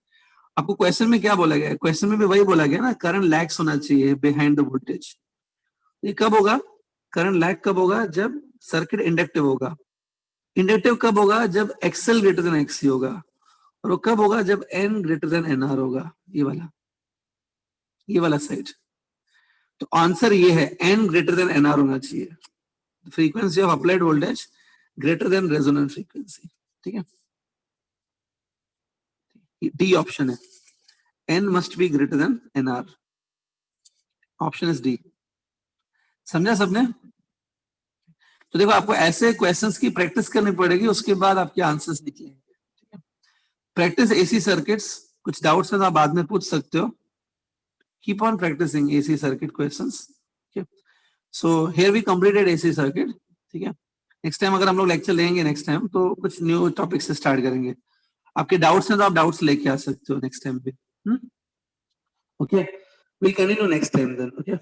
आपको क्वेश्चन में क्या बोला गया है? क्वेश्चन में भी वही बोला गया ना, करंट लैग्स होना चाहिए बिहाइंड द वोल्टेज। ये कब होगा? करंट लैग कब होगा? जब सर्किट इंडक्टिव होगा। इंडक्टिव कब होगा? जब एक्सएल ग्रेटर देन एक्ससी होगा। और वो कब होगा? जब एन ग्रेटर देन एनआर होगा। ये वाला साइड। तो आंसर ये है, एन ग्रेटर देन एनआर होना चाहिए, frequency of applied voltage greater than resonant frequency. ठीक है, डी ऑप्शन है, N must be greater than NR. Option is D. समझा सबने? तो देखो, आपको ऐसे क्वेश्चंस की प्रैक्टिस करनी पड़ेगी, उसके बाद आपके आंसर्स निकलेंगे। Practice AC circuits. कुछ डाउट्स है तो आप बाद में पूछ सकते हो। Keep on practicing AC circuit questions. So here we completed AC circuit. ठीक है, नेक्स्ट टाइम अगर हम लोग लेक्चर लेंगे नेक्स्ट टाइम, तो कुछ न्यू टॉपिक से स्टार्ट करेंगे। आपके डाउट्स हैं तो आप डाउट्स लेके आ सकते हो नेक्स्ट टाइम पे। Okay, will continue next time then. Okay.